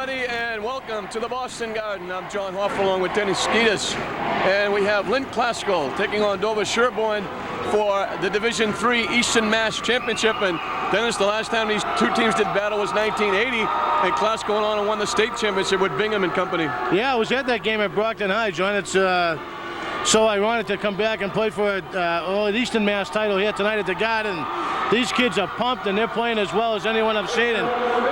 everybody, and welcome to the Boston Garden. I'm John Hoff along with Dennis Skeetus, and we have Lynn Classical taking on Dover Sherborne for the Division III Eastern Mass Championship. And Dennis, the last time these two teams did battle was 1980, and Classical went on and won the state championship with Bingham and company. Yeah, I was at that game at Brockton High, John. It's so ironic to come back and play for an Eastern Mass title here tonight at the Garden. These kids are pumped, and they're playing as well as anyone I've seen in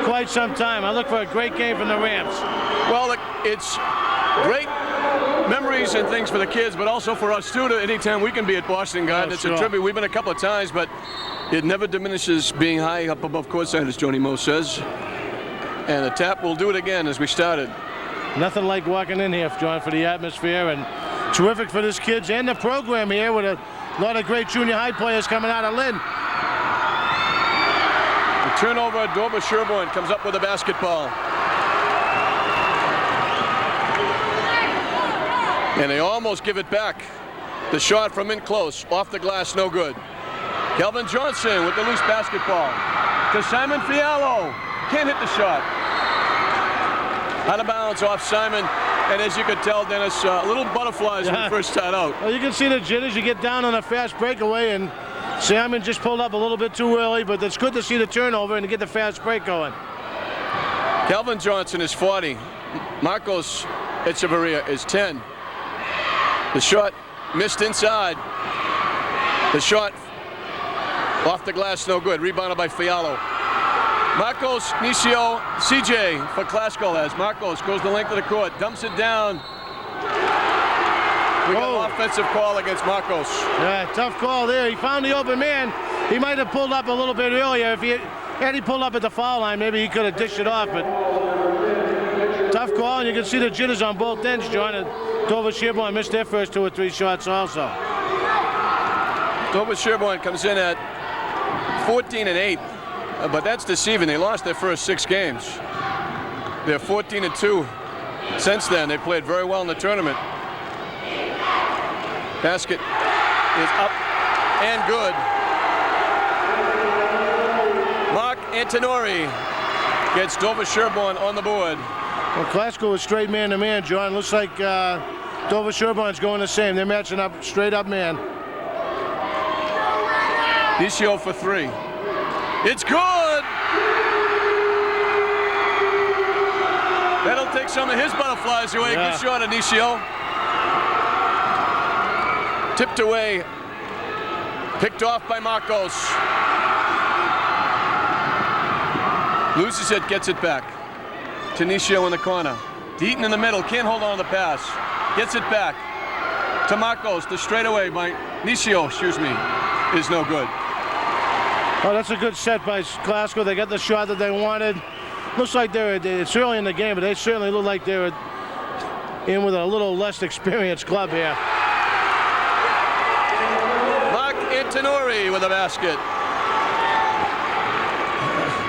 quite some time. I look for a great game from the Rams. Well, it's great memories and things for the kids, but also for us too. Anytime we can be at Boston Garden, it's a tribute. We've been a couple of times, but it never diminishes being high up above courtside, as Joni Moe says. And the tap will do it again as we started. Nothing like walking in here, John, for the atmosphere, and terrific for these kids and the program here with a lot of great junior high players coming out of Lynn. The turnover, Dover Sherborne comes up with a basketball. And they almost give it back. The shot from in close, off the glass, no good. Calvin Johnson with the loose basketball to Simon Fialo. Can't hit the shot. Out of bounds off Simon. And as you could tell, Dennis, little butterflies when you first start out. Well, you can see the jitters. You get down on a fast breakaway, and Simon just pulled up a little bit too early, but it's good to see the turnover and to get the fast break going. Calvin Johnson is 40. Marcos Echeverria is 10. The shot missed inside. The shot off the glass, no good. Rebounded by Fialo. Marcos Nicio CJ for Classical as Marcos goes the length of the court, dumps it down. We got an offensive call against Marcos. Yeah, tough call there. He found the open man. He might have pulled up a little bit earlier. If he pulled up at the foul line, maybe he could have dished it off, but tough call, and you can see the jitters on both ends, John. And Dover Sherborne missed their first 2 or 3 shots also. Dover Sherborne comes in at 14-8. But that's deceiving. They lost their first 6 games. They're 14-2 since then. They played very well in the tournament. Basket is up and good. Mark Antonori gets Dover Sherborne on the board. Well, Classical was straight man-to-man, John. Looks like Dover Sherborne's going the same. They're matching up straight up man. Nicio for 3. It's good! That'll take some of his butterflies away. Yeah. Good shot, Anicio. Tipped away. Picked off by Marcos. Loses it, gets it back. To Anicio in the corner. Deaton in the middle, can't hold on to the pass. Gets it back. To Marcos, the straightaway by Anicio, is no good. Oh, that's a good set by Classical. They got the shot that they wanted. Looks like it's early in the game, but they certainly look like they're in with a little less experienced club here. Mark Antonori with a basket.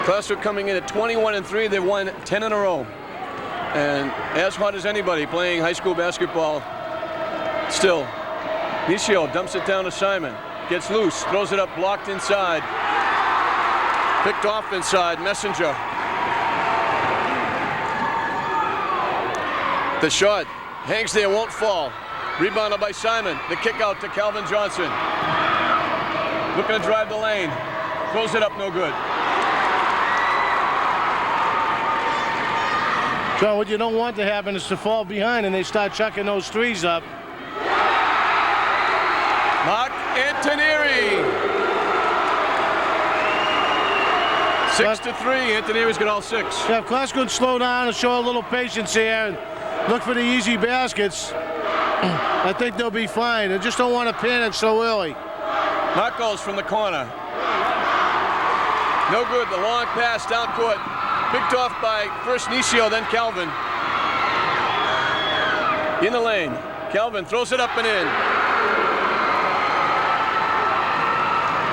Classical coming in at 21-3. They've won 10 in a row. And as hot as anybody playing high school basketball still. Nicio dumps it down to Simon. Gets loose, throws it up, blocked inside. Picked off inside, Messenger. The shot hangs there, won't fall. Rebounded by Simon. The kick out to Calvin Johnson. Looking to drive the lane. Throws it up, no good. So what you don't want to happen is to fall behind and they start chucking those threes up. Mark Antoniri. 6-3. Antoniri's got all 6. Yeah, if Classical could slow down and show a little patience here and look for the easy baskets, I think they'll be fine. They just don't want to panic so early. Marcos from the corner. No good. The long pass down court. Picked off by first Nicio, then Calvin. In the lane. Calvin throws it up and in.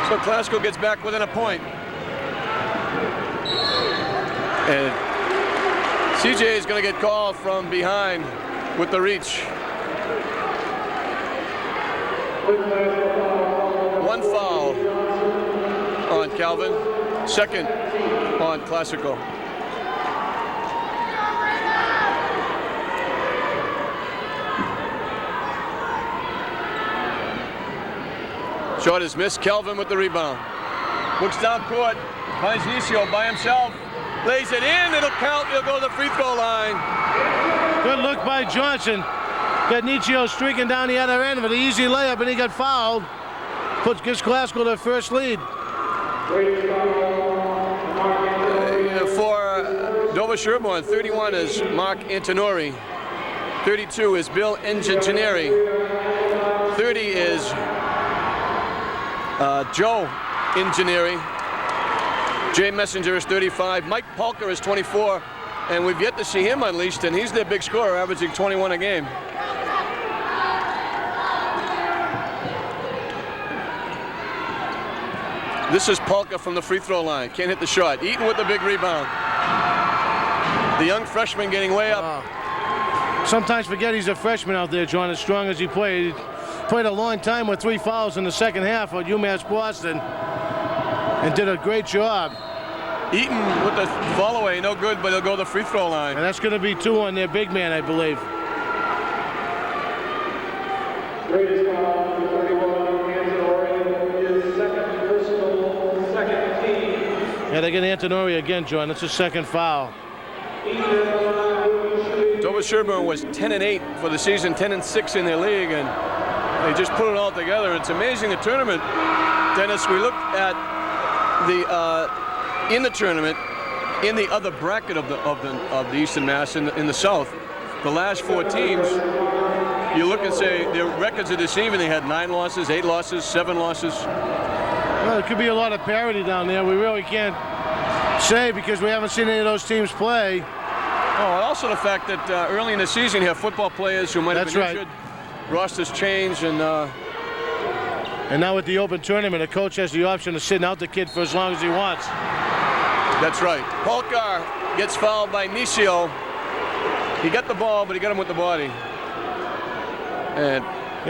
So Classical gets back within a point. And CJ is going to get called from behind with the reach. 1 foul on Calvin, 2nd on Classical. Shot is missed. Kelvin with the rebound. Looks down court. Finds Nisio by himself. Lays it in. It'll count. He'll go to the free throw line. Good look by Johnson. Got Nietzsche streaking down the other end with an easy layup, and he got fouled. Gives Glasgow their first lead. For Dover Sherborne, 31 is Mark Antonori. 32 is Bill Ingeneri. 30 is Joe Ingeneri. Jay Messenger is 35. Mike Polka is 24. And we've yet to see him unleashed, and he's their big scorer, averaging 21 a game. This is Polka from the free throw line. Can't hit the shot. Eaton with the big rebound. The young freshman getting way up. Sometimes forget he's a freshman out there, John, as strong as he played. He played a long time with 3 fouls in the second half at UMass Boston and did a great job. Eaton with the fall away, no good, but he'll go to the free throw line. And that's going to be 2 on their big man, I believe. Greatest foul, number 31, Antonori, his second personal, second team. Yeah, they get Antonori again, John. That's a second foul. Dover Sherborne was 10-8 for the season, 10-6 in their league, and they just put it all together. It's amazing the tournament. Dennis, we looked at the in the tournament, in the other bracket of the Eastern Mass in the South, the last 4 teams, you look and say their records are deceiving. They had 9 losses, 8 losses, 7 losses. Well, there could be a lot of parity down there. We really can't say because we haven't seen any of those teams play. Oh, and also the fact that early in the season you have football players who might have been injured. Rosters change, and now with the open tournament, a coach has the option of sitting out the kid for as long as he wants. That's right. Polkar gets fouled by Nisio. He got the ball, but he got him with the body. And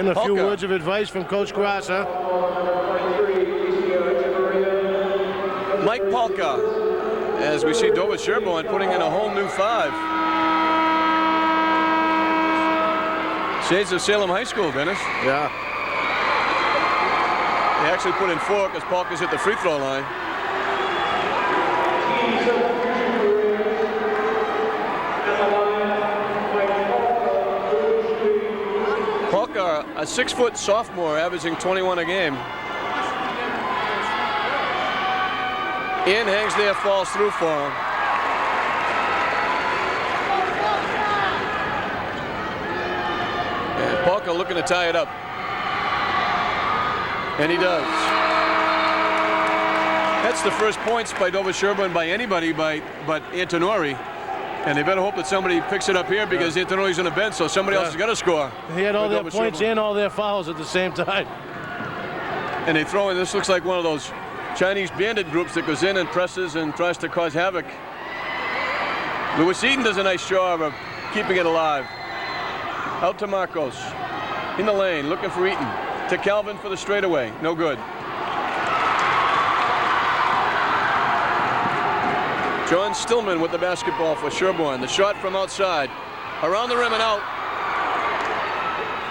a few words of advice from Coach Grasser. Mike Polka, as we see Dover Sherborne putting in a whole new 5. Shades of Salem High School, Dennis. Yeah. They actually put in 4 because Polka's hit the free throw line. Polka, a 6-foot sophomore, averaging 21 a game. In hangs there, falls through for him. And Polka looking to tie it up. And he does. That's the first points by Dover Sherborne by anybody but Antonori. And they better hope that somebody picks it up here because Antonori's on the bench, so somebody else has got to score. He had all their points and all their fouls at the same time. And they throw in, this looks like one of those Chinese bandit groups that goes in and presses and tries to cause havoc. Lewis Eaton does a nice job of keeping it alive. Out to Marcos. In the lane, looking for Eaton. To Calvin for the straightaway. No good. John Stillman with the basketball for Sherborne. The shot from outside. Around the rim and out.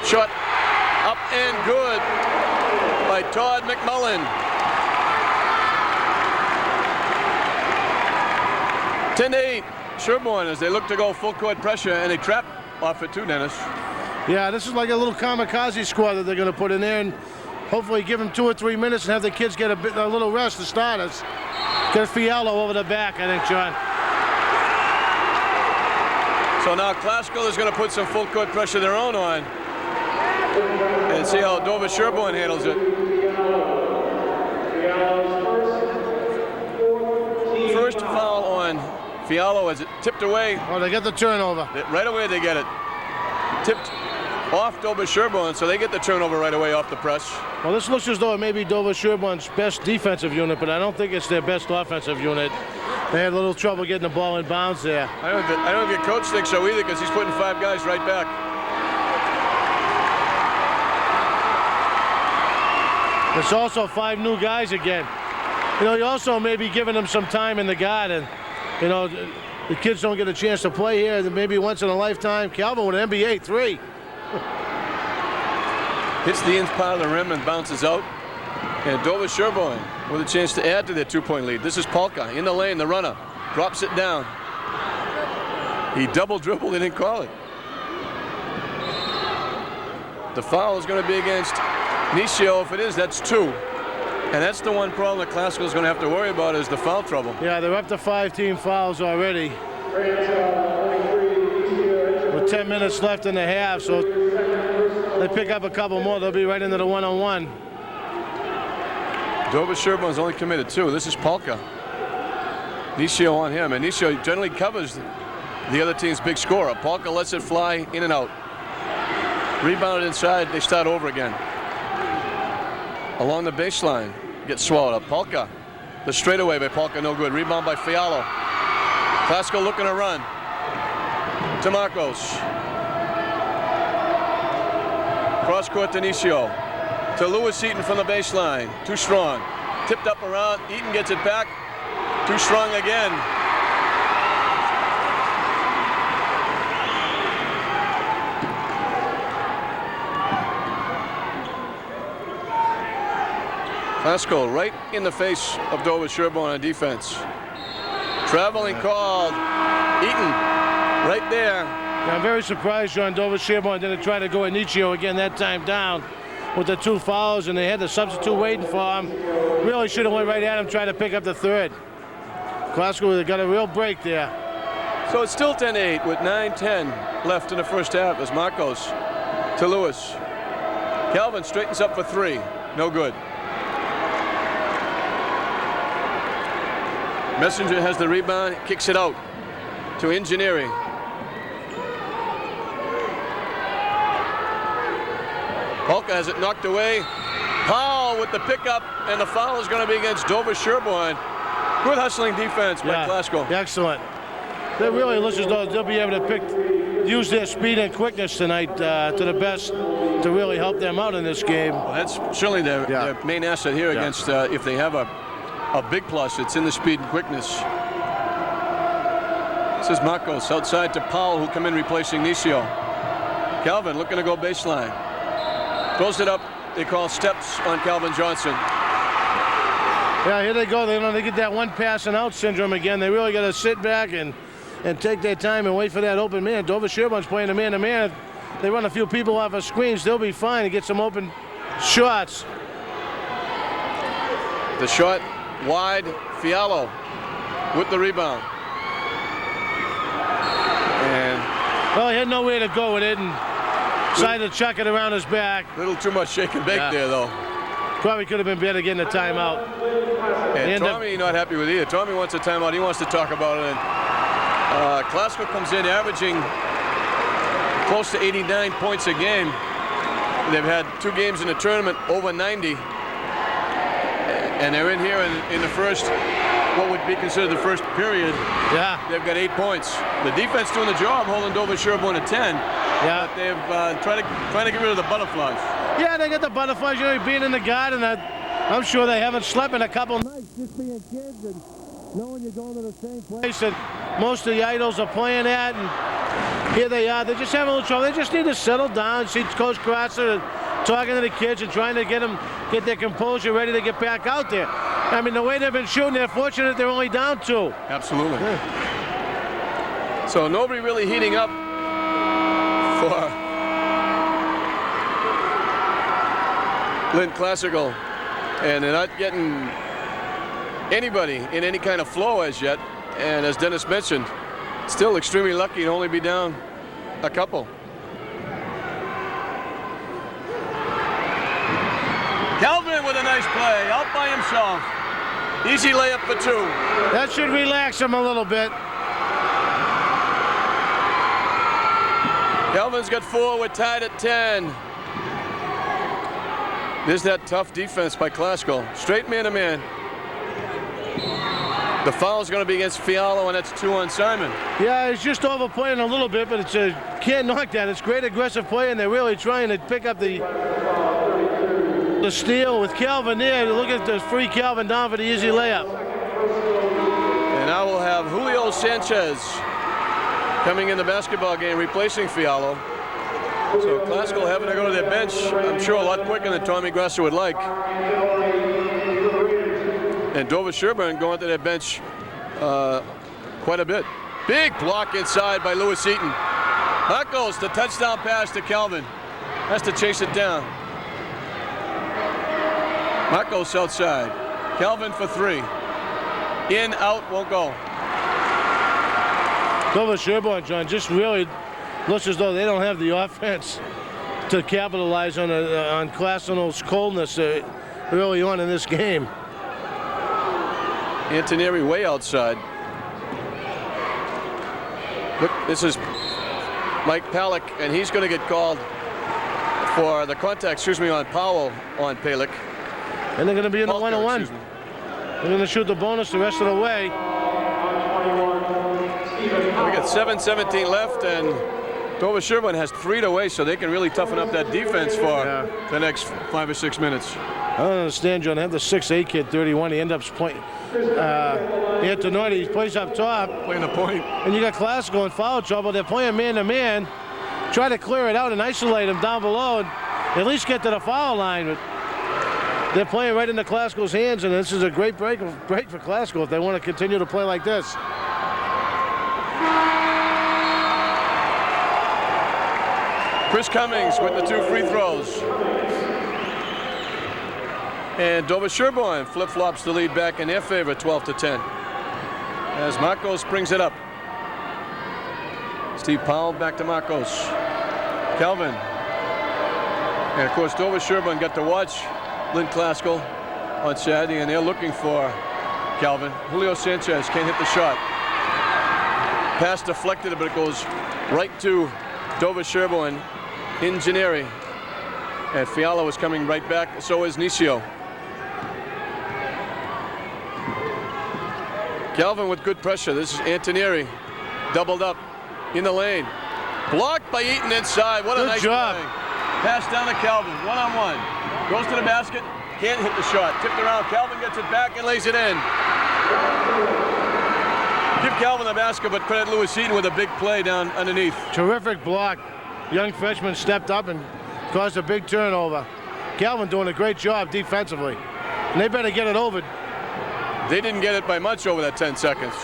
Shot up and good by Todd McMullen. 10-8, Sherborne as they look to go full court pressure, and they trap off it too, Dennis. Yeah, this is like a little kamikaze squad that they're going to put in there, and hopefully give them 2 or 3 minutes and have the kids get a little rest, the starters. Get Fialo over the back, I think, John. So now Glasgow is going to put some full court pressure of their own on and see how Dover Sherborne handles it. First foul on Fialo as it tipped away. Oh, they get the turnover. Right away they get it. Tipped off Dover Sherborne, so they get the turnover right away off the press. Well, this looks as though it may be Dover Sherborne's best defensive unit, but I don't think it's their best offensive unit. They had a little trouble getting the ball in bounds there. I don't think the coach thinks so either because he's putting 5 guys right back. It's also 5 new guys again. You know, you also may be giving them some time in the garden. You know, the kids don't get a chance to play here maybe once in a lifetime. Calvin with an NBA 3. Hits the in part of the rim and bounces out. And Dover Sherborne with a chance to add to their 2-point lead. This is Polka in the lane, the runner. Drops it down. He double dribbled, they didn't call it. The foul is going to be against Nisio. If it is, that's 2. And that's the one problem that Classical is going to have to worry about is the foul trouble. Yeah, they're up to 5 team fouls already. With 10 minutes left in the half, so they pick up a couple more, they'll be right into the one-on-one. Dover Sherborne's only committed 2. This is Polka. Nisio on him, and Nisio generally covers the other team's big scorer. Polka lets it fly in and out. Rebounded inside, they start over again. Along the baseline, gets swallowed up. Polka, the straightaway by Polka, no good. Rebound by Fialo. Classical looking to run. To Marcos. Cross court to Nisio. To Lewis Eaton from the baseline. Too strong. Tipped up around. Eaton gets it back. Too strong again. Classical right in the face of Dover Sherborne on defense. Traveling called. Eaton right there. Yeah, I'm very surprised John Dover Sherborne didn't try to go at Nietzsche again that time down with the 2 fouls, and they had the substitute waiting for him. Really should have went right at him, trying to pick up the 3rd. Classical got a real break there. So it's still 10-8 with 9:10 left in the first half as Marcos to Lewis. Calvin straightens up for 3. No good. Messenger has the rebound, kicks it out to Engineering. Polka has it knocked away. Powell with the pickup, and the foul is going to be against Dover Sherborne. Good hustling defense by Glasgow. Excellent. They really looks as though they'll be able to use their speed and quickness tonight to the best to really help them out in this game. Well, that's certainly their main asset here against if they have a big plus, it's in the speed and quickness. This is Marcos outside to Powell, who come in replacing Nisio. Calvin looking to go baseline. Throws it up. They call steps on Calvin Johnson. Yeah, here they go. They get that one pass and out syndrome again. They really got to sit back and take their time and wait for that open man. Dover Sherborne's playing a man-to-man. They run a few people off of screens, they'll be fine and get some open shots. The shot wide. Fialo with the rebound. And well, he had nowhere to go with it and decided to chuck it around his back. A little too much shake and bake there, though. Probably could have been better getting a timeout. And Tommy not happy with either. Tommy wants a timeout. He wants to talk about it. And Classical comes in averaging close to 89 points a game. They've had 2 games in the tournament over 90. And they're in here in the first, what would be considered the first period. Yeah. They've got 8 points. The defense doing the job, holding Dover Sherborne at 10. Yeah. But they've trying to get rid of the butterflies. Yeah, they got the butterflies, being in the garden. I'm sure they haven't slept in a couple nights just being kids and knowing you're going to the same place that most of the idols are playing at. And here they are. They're just having a little trouble. They just need to settle down, see Coach Kratzer talking to the kids and trying to get their composure ready to get back out there. I mean, the way they've been shooting, they're fortunate they're only down 2. Absolutely. Yeah. So nobody really heating up for Lynn Classical, and they're not getting anybody in any kind of flow as yet. And as Dennis mentioned, still extremely lucky to only be down a couple. Calvin with a nice play, out by himself. Easy layup for 2. That should relax him a little bit. Calvin's got 4, we're tied at 10. There's that tough defense by Classical. Straight man-to-man. The foul is going to be against Fialo, and that's 2 on Simon. Yeah, he's just overplaying a little bit, but it's can't knock that. It's great aggressive play, and they're really trying to pick up the steal with Calvin there. Look at the free Calvin down for the easy layup. And now we'll have Julio Sanchez coming in the basketball game, replacing Fialo. So Classical having to go to their bench, I'm sure a lot quicker than Tommy Grasser would like. And Dover Sherburne going to their bench quite a bit. Big block inside by Lewis Eaton. Marcos, the touchdown pass to Calvin. Has to chase it down. Marcos outside. Calvin for 3. In, out, won't go. Dover Sherburne, John, just really looks as though they don't have the offense to capitalize on Classeno's coldness early on in this game. Antoneri way outside. Look, this is Mike Palick, and he's going to get called for the contact, on Powell on Palick. And they're going to be in the Palker, 1-on-1. They're going to shoot the bonus the rest of the way. We got 7:17 left, and Dover Sherburne has 3 to waste, so they can really toughen up that defense for the next 5 or 6 minutes. I don't understand, John. They have the 6'8" kid, 31. He ends up playing. Antonori, he plays up top. Playing the point. And you got Classical in foul trouble. They're playing man-to-man. Try to clear it out and isolate him down below and at least get to the foul line. But they're playing right into Classical's hands, and this is a great break for Classical if they want to continue to play like this. Chris Cummings with the 2 free throws. And Dover Sherburne flip-flops the lead back in their favor, 12-10. As Marcos brings it up. Steve Powell back to Marcos. Calvin. And of course, Dover Sherburne got to watch Lynn Classical on Saturday, and they're looking for Calvin. Julio Sanchez can't hit the shot. Pass deflected, but it goes right to Dover Sherburne. Ingeneri. And Fiala was coming right back, so is Nisio. Calvin with good pressure. This is Antoneri. Doubled up in the lane. Blocked by Eaton inside. What a nice job. play. Pass down to Calvin. 1-on-1. Goes to the basket. Can't hit the shot. Tipped around. Calvin gets it back and lays it in. Give Calvin the basket, but credit Lewis Eaton with a big play down underneath. Terrific block. Young freshman stepped up and caused a big turnover. Calvin doing a great job defensively. And they better get it over. They didn't get it by much over that 10 seconds.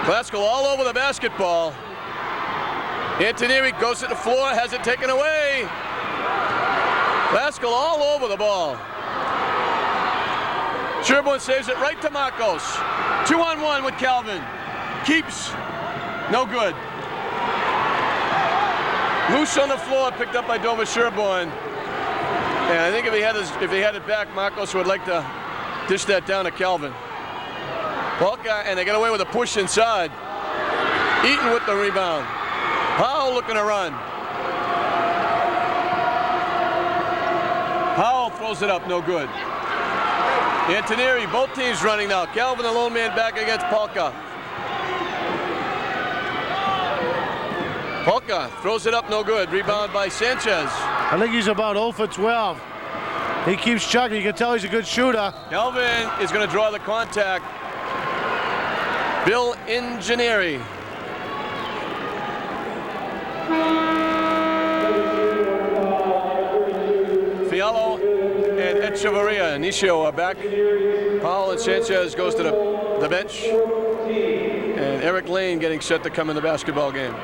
Classical all over the basketball. Antoneri goes to the floor, has it taken away. Classical all over the ball. Sherburne saves it right to Marcos. 2-on-1 with Calvin. Keeps. No good. Loose on the floor, picked up by Dover Sherburne. And I think if he had it back, Marcos would like to dish that down to Calvin. Polka, and they get away with a push inside. Eaton with the rebound. Powell looking to run. Powell throws it up, no good. Antoneri, both teams running now. Calvin, the lone man, back against Polka. Polka throws it up, no good. Rebound by Sanchez. I think he's about 0 for 12. He keeps chugging. You can tell he's a good shooter. Calvin is going to draw the contact. Bill Ingeneri. Fialo and Echeverria. Nisio are back. Powell and Sanchez goes to the bench. And Eric Lane getting set to come in the basketball game.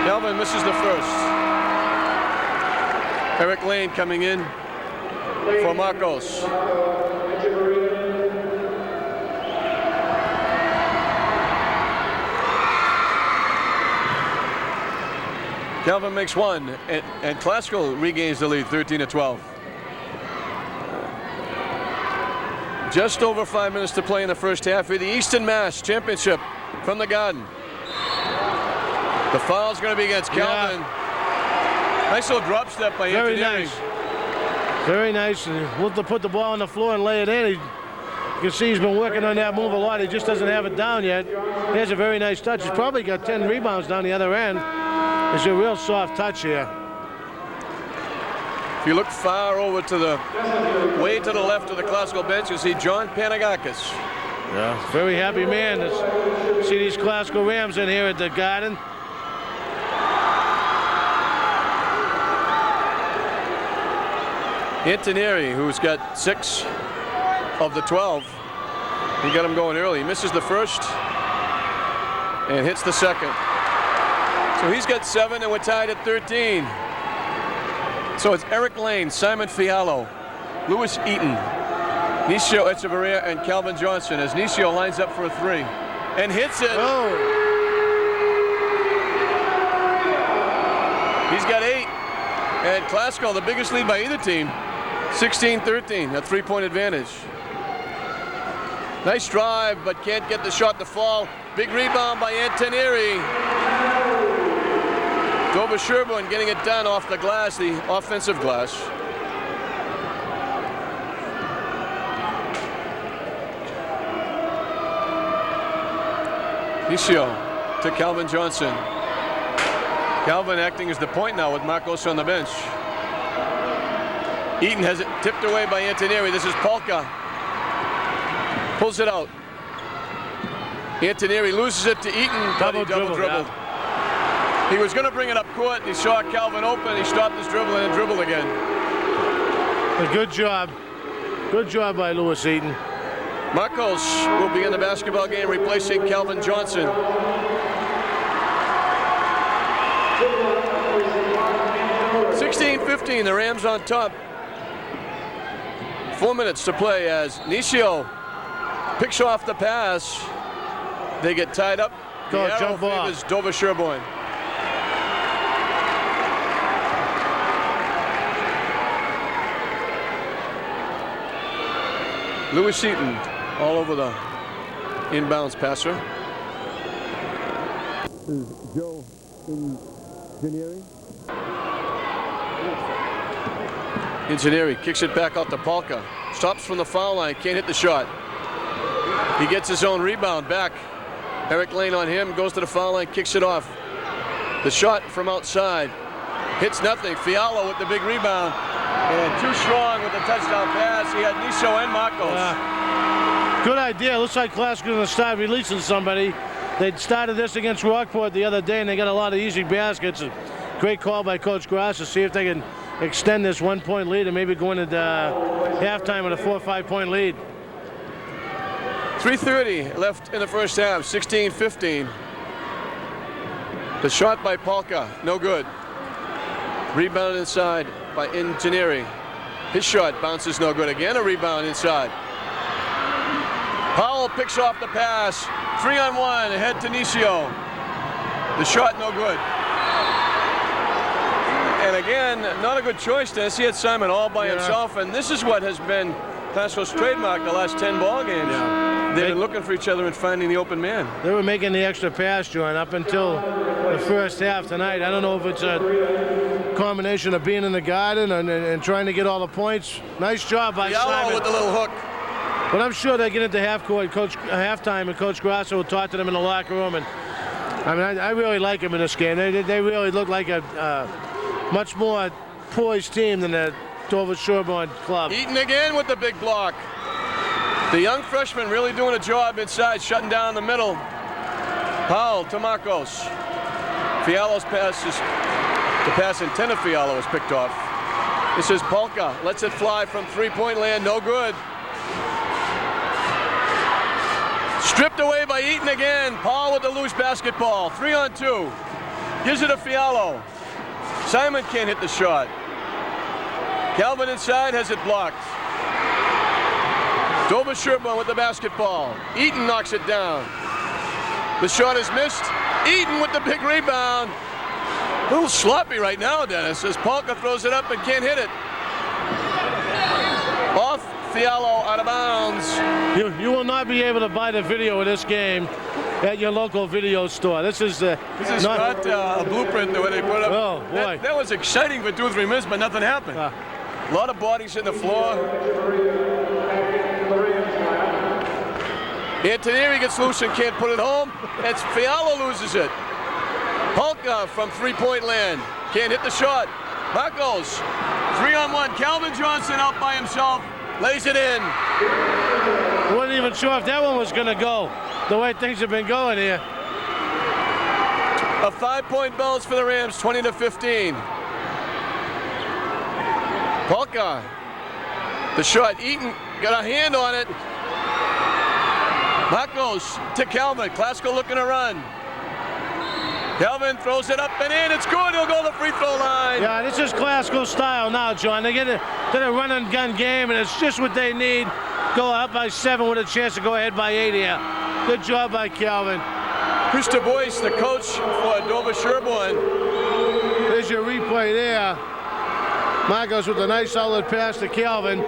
Calvin misses the first. Eric Lane coming in for Marcos. Calvin makes one, and Classical regains the lead, 13-12. Just over 5 minutes to play in the first half of the Eastern Mass Championship from the Garden. The foul's going to be against Calvin. Yeah. Nice little drop step by Anthony. Very nice. Very nice. Look to put the ball on the floor and lay it in. You can see he's been working on that move a lot. He just doesn't have it down yet. He has a very nice touch. He's probably got 10 rebounds down the other end. It's a real soft touch here. If you look far over to the way to the left of the Classical bench, you see John Panagakis. Yeah, very happy man to see these Classical Rams in here at the Garden. Antonieri, who's got 6 of the 12. He got him going early. He misses the first and hits the second. So he's got 7 and we're tied at 13. So it's Eric Lane, Simon Fialo, Lewis Eaton, Nisio Echeverria, and Calvin Johnson as Nisio lines up for a 3 and hits it. Oh. He's got 8. And Glasgow, the biggest lead by either team, 16-13, a 3-point advantage. Nice drive, but can't get the shot to fall. Big rebound by Antonieri. Dover Sherburne getting it done off the glass, the offensive glass. Nisio to Calvin Johnson. Calvin acting as the point now with Marcos on the bench. Eaton has it tipped away by Antonieri. This is Polka. Pulls it out. Antonieri loses it to Eaton. Double dribble. Yeah. He was going to bring it up court. He saw Calvin open. He stopped his dribbling and dribbled again. A good job. Good job by Lewis Eaton. Marcos will be in the basketball game replacing Calvin Johnson. 16-15, the Rams on top. 4 minutes to play as Nisio picks off the pass. They get tied up. The arrow favors Dover Sherburne. Lewis Eaton all over the inbounds passer. This is Joe Ingenieri. Ingenieri kicks it back out to Polka. Stops from the foul line, can't hit the shot. He gets his own rebound back. Eric Lane on him, goes to the foul line, kicks it off. The shot from outside. Hits nothing. Fialo with the big rebound. And too strong with the touchdown pass. He had Nisio and Marcos. Good idea. Looks like Glasgow's going to start releasing somebody. They started this against Rockport the other day, and they got a lot of easy baskets. A great call by Coach Grass to see if they can extend this 1-point lead and maybe go into halftime with a 4 or 5 point lead. 3:30 left in the first half, 16-15. The shot by Polka, no good. Rebound inside by Ingenieri. His shot bounces no good. Again, a rebound inside. Powell picks off the pass. 3-on-1, ahead to Nisio. The shot no good. And again, not a good choice. He had Simon all by himself, and this is what has been Glasgow's trademark the last 10 ball games. Yeah. They've been looking for each other and finding the open man. They were making the extra pass, John, up until the first half tonight. I don't know if it's a combination of being in the garden and trying to get all the points. Nice job by Simon with the little hook. But I'm sure they get into halftime, and Coach Grasso will talk to them in the locker room. And I mean, I really like them in this game. They really look like a much more poised team than the Dover Sherburne club. Eaton again with the big block. The young freshman really doing a job inside, shutting down the middle. Powell to Marcos. Fialo's pass is the pass intended Fialo was picked off. This is Polka. Lets it fly from 3-point land. No good. Stripped away by Eaton again. Paul with the loose basketball. 3-on-2. Gives it to Fialo. Simon can't hit the shot. Calvin inside has it blocked. Dover Sherburne with the basketball. Eaton knocks it down. The shot is missed. Eaton with the big rebound. A little sloppy right now, Dennis, as Polka throws it up and can't hit it. Off Fialo, out of bounds. You will not be able to buy the video of this game at your local video store. This is not a blueprint the way they put it up. Oh, boy. That was exciting for 2 or 3 minutes, but nothing happened. A lot of bodies in the floor. Antonieri gets loose and can't put it home. It's Fialo loses it. Polka from 3-point land. Can't hit the shot. Marcos, 3-on-1. Calvin Johnson out by himself. Lays it in. I wasn't even sure if that one was going to go, the way things have been going here. A 5-point bonus for the Rams, 20-15. Polka The shot, Eaton got a hand on it. Marcos to Calvin. Classical looking to run. Calvin throws it up and in. It's good. He'll go to the free throw line. Yeah, this is classical style now, John. They get a run and gun game, and it's just what they need. Go up by 7 with a chance to go ahead by 8 here. Good job by Calvin. Krista Boyce, the coach for Dover Sherborne. There's your replay there. Marcos with a nice solid pass to Calvin.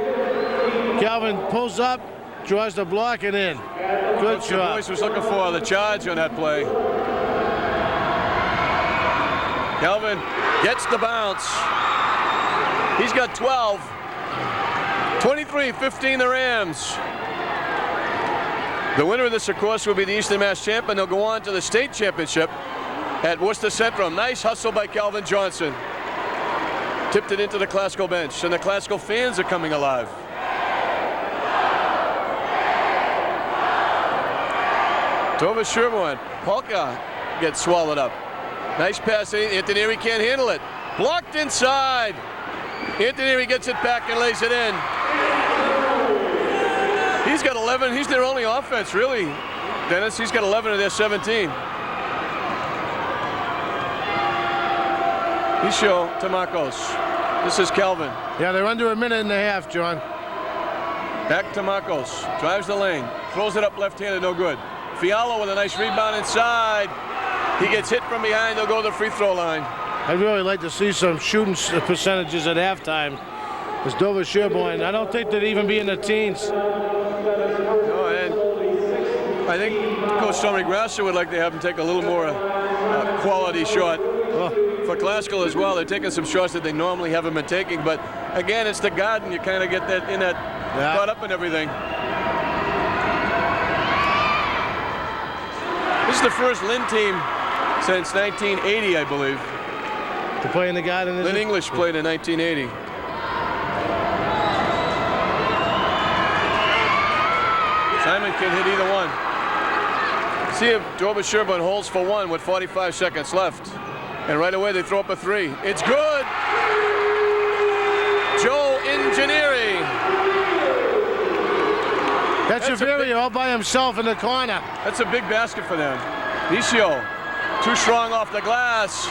Calvin pulls up, draws the block and in. Good job. Boyce was looking for the charge on that play. Calvin gets the bounce. He's got 12. 23-15 the Rams. The winner of this, of course, will be the Eastern Mass champion. They'll go on to the state championship at Worcester Central. Nice hustle by Calvin Johnson. Tipped it into the Classical bench, and the Classical fans are coming alive. Dover Sherborne. Polka gets swallowed up. Nice pass. Antoneri can't handle it. Blocked inside. Antoneri gets it back and lays it in. He's got 11. He's their only offense, really, Dennis. He's got 11 of their 17. Isho to Marcos. This is Calvin. Yeah, they're under a minute and a half, John. Back to Marcos. Drives the lane. Throws it up left-handed, no good. Fialo with a nice rebound inside. He gets hit from behind. They'll go to the free throw line. I'd really like to see some shooting percentages at halftime. It's Dover Sherborne. I don't think they'd even be in the teens. No, and I think Coach Tommy Grasser would like to have him take a little more quality shot. For Classical as well. They're taking some shots that they normally haven't been taking, but again, it's the garden. You kind of get that in that caught up and everything. This is the first Lynn team since 1980, I believe. To play in the garden. Lynn English played in 1980. Simon can hit either one. See if Dover Sherborne holds for one with 45 seconds left. And right away they throw up a 3. It's good. Joe Ingenieri. That's Javier all by himself in the corner. That's a big basket for them. Nisio, too strong off the glass.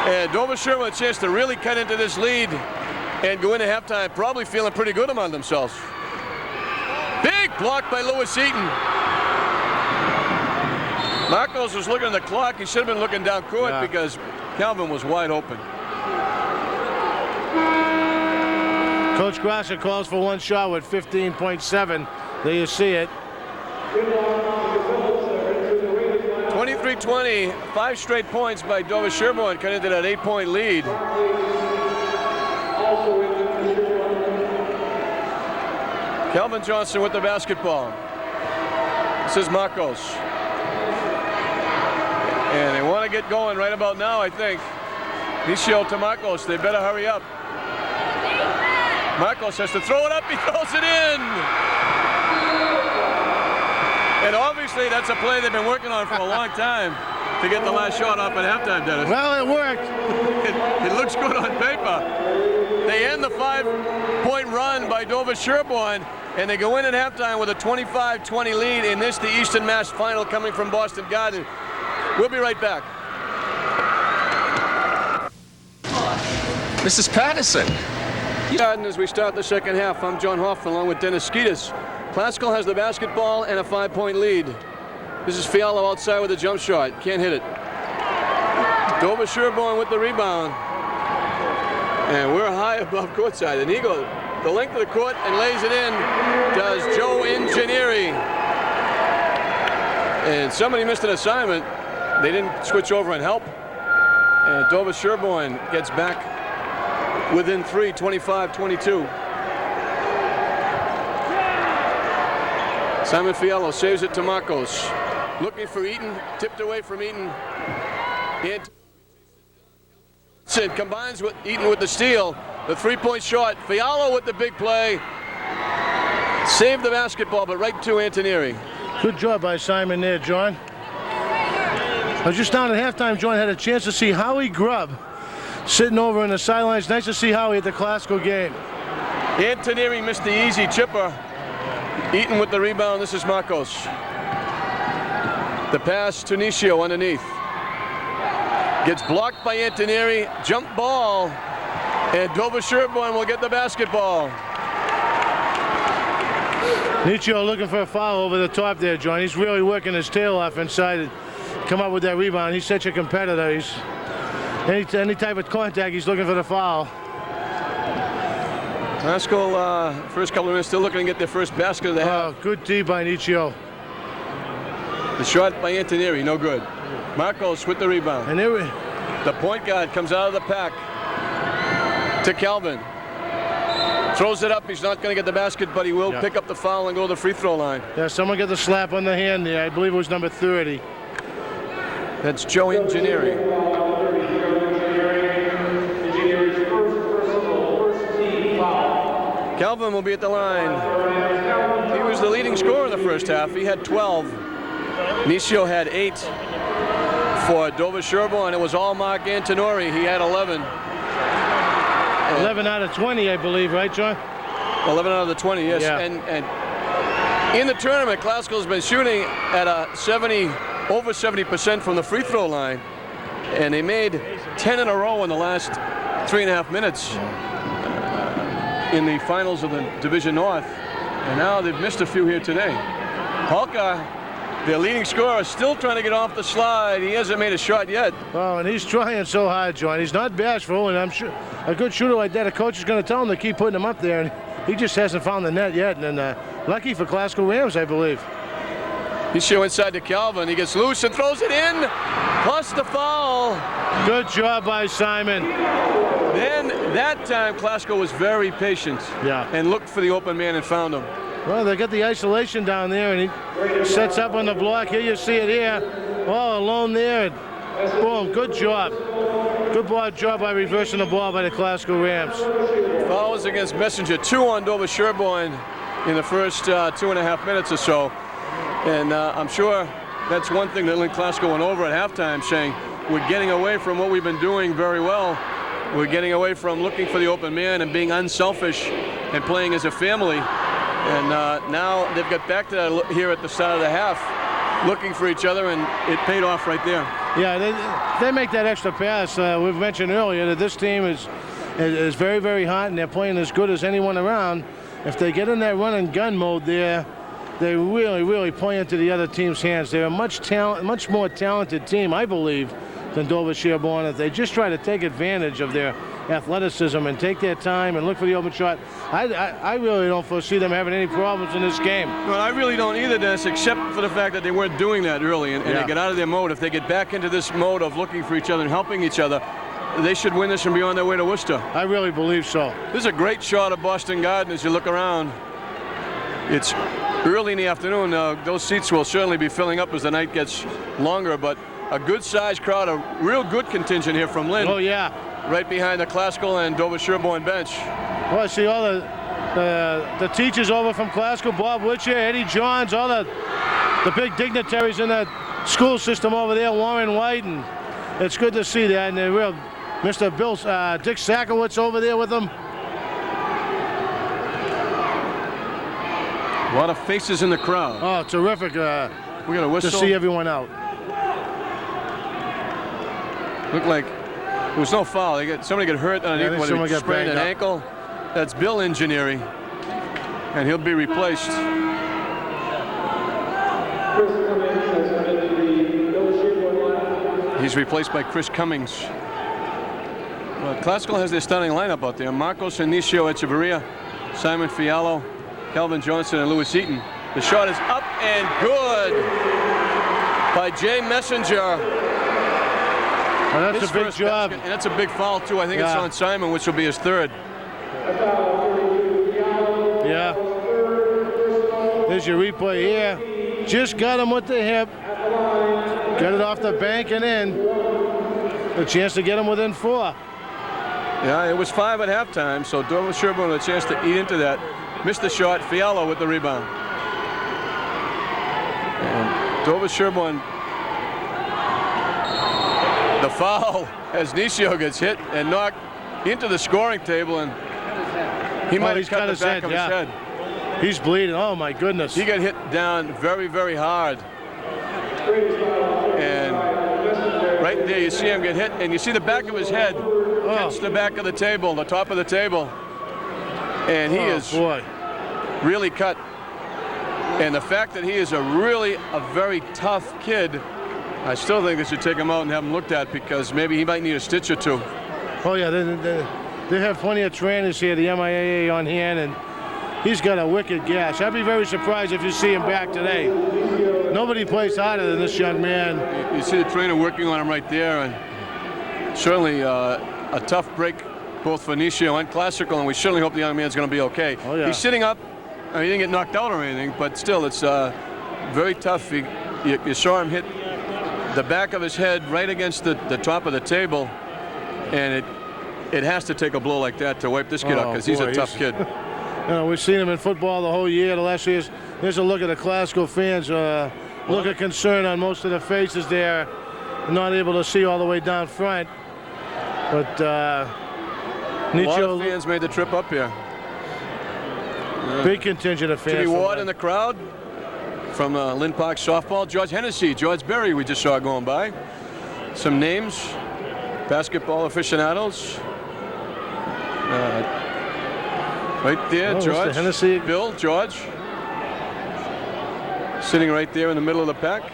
And Dover Sherborne a chance to really cut into this lead and go into halftime probably feeling pretty good among themselves. Big block by Lewis Eaton. Marcos was looking at the clock. He should have been looking down court because Calvin was wide open. Coach Grasser calls for one shot with 15.7. There you see it. 23-20, 5 straight points by Dover Sherborne, cut into that 8-point lead. Calvin Johnson with the basketball. This is Marcos. And they want to get going right about now, I think. Nisio to Marcos. They better hurry up. Marcos has to throw it up. He throws it in. And obviously, that's a play they've been working on for a long time to get the last shot off at halftime, Dennis. Well, it worked. It looks good on paper. They end the 5-point run by Dover Sherborne, and they go in at halftime with a 25-20 lead in this, the Eastern Mass final coming from Boston Garden. We'll be right back. Mrs. Patterson. Garden as we start the second half. I'm John Hoffman along with Dennis Skeetus. Classical has the basketball and a 5-point lead. This is Fialo outside with a jump shot. Can't hit it. Dover Sherborne with the rebound. And we're high above courtside. And he goes the length of the court and lays it in. Does Joe Ingenieri. And somebody missed an assignment. They didn't switch over and help. And Dover Sherborne gets back within 3, 25-22. Simon Fialo saves it to Marcos. Looking for Eaton, tipped away from Eaton. And combines with Eaton with the steal. The 3-point shot. Fialo with the big play. Saved the basketball, but right to Antoneri. Good job by Simon there, John. I was just down at halftime. John had a chance to see Howie Grubb sitting over in the sidelines. Nice to see Howie at the Classical game. Antonieri missed the easy chipper. Eaton with the rebound. This is Marcos. The pass to Nisio underneath. Gets blocked by Antonieri. Jump ball. And Dover Sherborne will get the basketball. Nisio looking for a foul over the top there, John. He's really working his tail off inside and come up with that rebound. He's such a competitor. He's any type of contact, he's looking for the foul. Glasgow, first couple of minutes, still looking to get their first basket of the half. Oh, good D by Nisio. The shot by Antonieri, no good. Marcos with the rebound. And there the point guard comes out of the pack to Calvin. Throws it up. He's not going to get the basket, but he will pick up the foul and go to the free throw line. Yeah, someone got the slap on the hand there. I believe it was number 30. That's Joe Ingenieri. Calvin will be at the line. He was the leading scorer in the first half. He had 12. Nisio had 8 for Dover Sherborne. It was all Mark Antonori. He had 11. 11 out of 20, I believe, right, John? 11 out of the 20, yes. Yeah. And in the tournament, Glasgow's been shooting at a over 70% from the free throw line. And they made 10 in a row in the last 3.5 minutes. In the finals of the Division North, and now they've missed a few here today. Halka, their leading scorer, still trying to get off the slide. He hasn't made a shot yet. Oh, and he's trying so hard, John. He's not bashful, and I'm sure a good shooter like that, a coach is going to tell him to keep putting him up there, and he just hasn't found the net yet. And lucky for Glasgow Rams, I believe. He's showing inside to Calvin. He gets loose and throws it in, plus the foul. Good job by Simon. Then that time, Glasgow was very patient and looked for the open man and found him. Well, they got the isolation down there, and he sets up on the block. Here you see it here. Oh, alone there. And boom, good job. Good job by reversing the ball by the Glasgow Rams. Fouls against Messenger, 2 on Dover Sherborne in the first 2.5 minutes or so. And I'm sure that's one thing that Lynn Glasgow went over at halftime, saying we're getting away from what we've been doing very well. We're getting away from looking for the open man and being unselfish and playing as a family. And now they've got back to that here at the start of the half, looking for each other, and it paid off right there. Yeah, they make that extra pass. We've mentioned earlier that this team is very, very hot, and they're playing as good as anyone around. If they get in that run and gun mode there, they really, really play into the other team's hands. They're a much more talented team, I believe, than Dover Sherborne. If they just try to take advantage of their athleticism and take their time and look for the open shot, I really don't foresee them having any problems in this game. Well, I really don't either, Dennis, except for the fact that they weren't doing that early and they get out of their mode. If they get back into this mode of looking for each other and helping each other, they should win this and be on their way to Worcester. I really believe so. This is a great shot of Boston Garden as you look around. It's early in the afternoon. Those seats will certainly be filling up as the night gets longer, but a good-sized crowd, a real good contingent here from Lynn. Oh, yeah. Right behind the Glasgow and Dover Sherborne bench. Well, I see all the teachers over from Glasgow, Bob Witcher, Eddie Johns, all the big dignitaries in that school system over there, Warren White, and it's good to see that. And the real Mr. Dick Sakowitz over there with them. A lot of faces in the crowd. Oh, terrific. We got a whistle to see everyone out. Looked like there was no foul. Somebody got hurt underneath when he sprained an ankle. That's Bill Ingenieri, and he'll be replaced. He's replaced by Chris Cummings. Well, Glasgow has their starting lineup out there. Marcos Inicio Echeverria, Simon Fialo, Calvin Johnson, and Lewis Eaton. The shot is up and good by Jay Messenger. Well, that's a big job. Basket, and that's a big foul, too. I think it's on Simon, which will be his third. Yeah. There's your replay here. Just got him with the hip. Got it off the bank and in. A chance to get him within 4. Yeah, it was 5 at halftime, so Dover Sherborne had a chance to eat into that. Missed the shot. Fialo with the rebound. And Dover Sherborne, the foul as Nisio gets hit and knocked into the scoring table, and He might he's have cut his the back of his head. He's bleeding. Oh, my goodness. He got hit down very, very hard. And right there, you see him get hit, and you see the back of his head against the back of the table, the top of the table. And he is really cut. And the fact that he is a very tough kid, I still think they should take him out and have him looked at, because maybe he might need a stitch or two. Oh, yeah, they have plenty of trainers here, the MIAA on hand, and he's got a wicked gash. I'd be very surprised if you see him back today. Nobody plays harder than this young man. You see the trainer working on him right there, and certainly a tough break both for Nisio and Classical, and we certainly hope the young man's going to be okay. Oh, yeah. He's sitting up. I mean, he didn't get knocked out or anything, but still, it's very tough. You saw him hit the back of his head right against the top of the table, and it has to take a blow like that to wipe this kid out, because he's a tough kid. You know, we've seen him in football the whole year, the last years. Here's a look at the Classical fans. Look of concern on most of the faces there. Not able to see all the way down front. But a lot of fans made the trip up here. Big contingent of fans. Jimmy Ward in the crowd from Lynn Park softball. George Hennessy, George Berry we just saw going by. Some names, basketball aficionados. Right there, George. Hennessy. Bill, George. Sitting right there in the middle of the pack.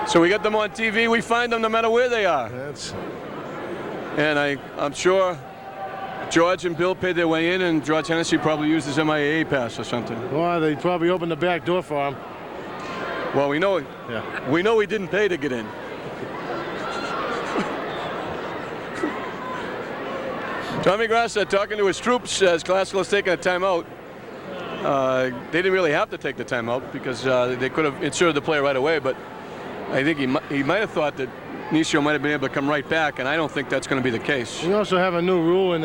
So we get them on TV. We find them no matter where they are. And I'm sure George and Bill paid their way in, and George Hennessy probably used his MIAA pass or something. Well, they probably opened the back door for him. Well, we know he didn't pay to get in. Tommy Grassa talking to his troops as Classical is taking a timeout. They didn't really have to take the timeout because they could have inserted the play right away, but I think he might have thought that Nisio might have been able to come right back, and I don't think that's going to be the case. We also have a new rule in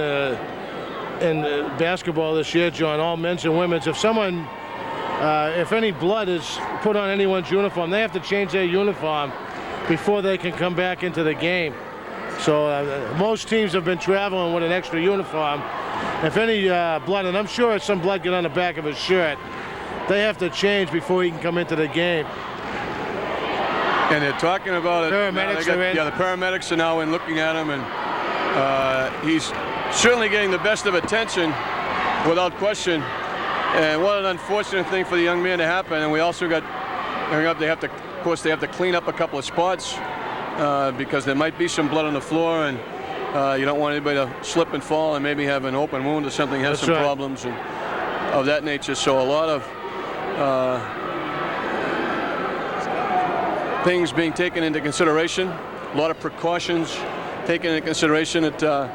basketball this year, John, all men's and women's. If someone, if any blood is put on anyone's uniform, they have to change their uniform before they can come back into the game. So most teams have been traveling with an extra uniform. If any blood, and I'm sure some blood got on the back of his shirt, they have to change before he can come into the game. And they're talking about it. Paramedics are in. Yeah, the paramedics are now in looking at him, and he's certainly getting the best of attention without question. And what an unfortunate thing for the young man to happen. And we also got, they have to clean up a couple of spots because there might be some blood on the floor, and you don't want anybody to slip and fall and maybe have an open wound or something, have some problems and of that nature. So a lot of things being taken into consideration, a lot of precautions taken into consideration that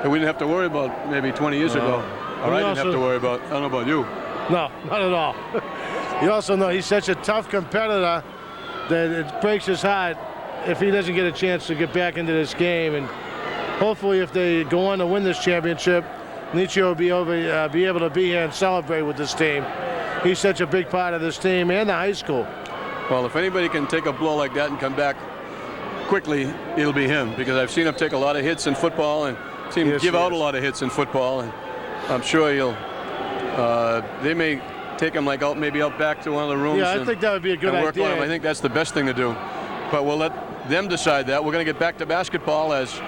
we didn't have to worry about maybe 20 years ago. Or I didn't have to worry about. I don't know about you. No, not at all. You also know he's such a tough competitor that it breaks his heart if he doesn't get a chance to get back into this game. And hopefully if they go on to win this championship, Nisio will be able to be here and celebrate with this team. He's such a big part of this team and the high school. Well, if anybody can take a blow like that and come back quickly, it'll be him, because I've seen him take a lot of hits in football and seen him give out a lot of hits in football, and I'm sure they may take him like maybe out back to one of the rooms. Yeah, I think that would be a good work idea. on him. I think that's the best thing to do. But we'll let them decide that. We're going to get back to basketball as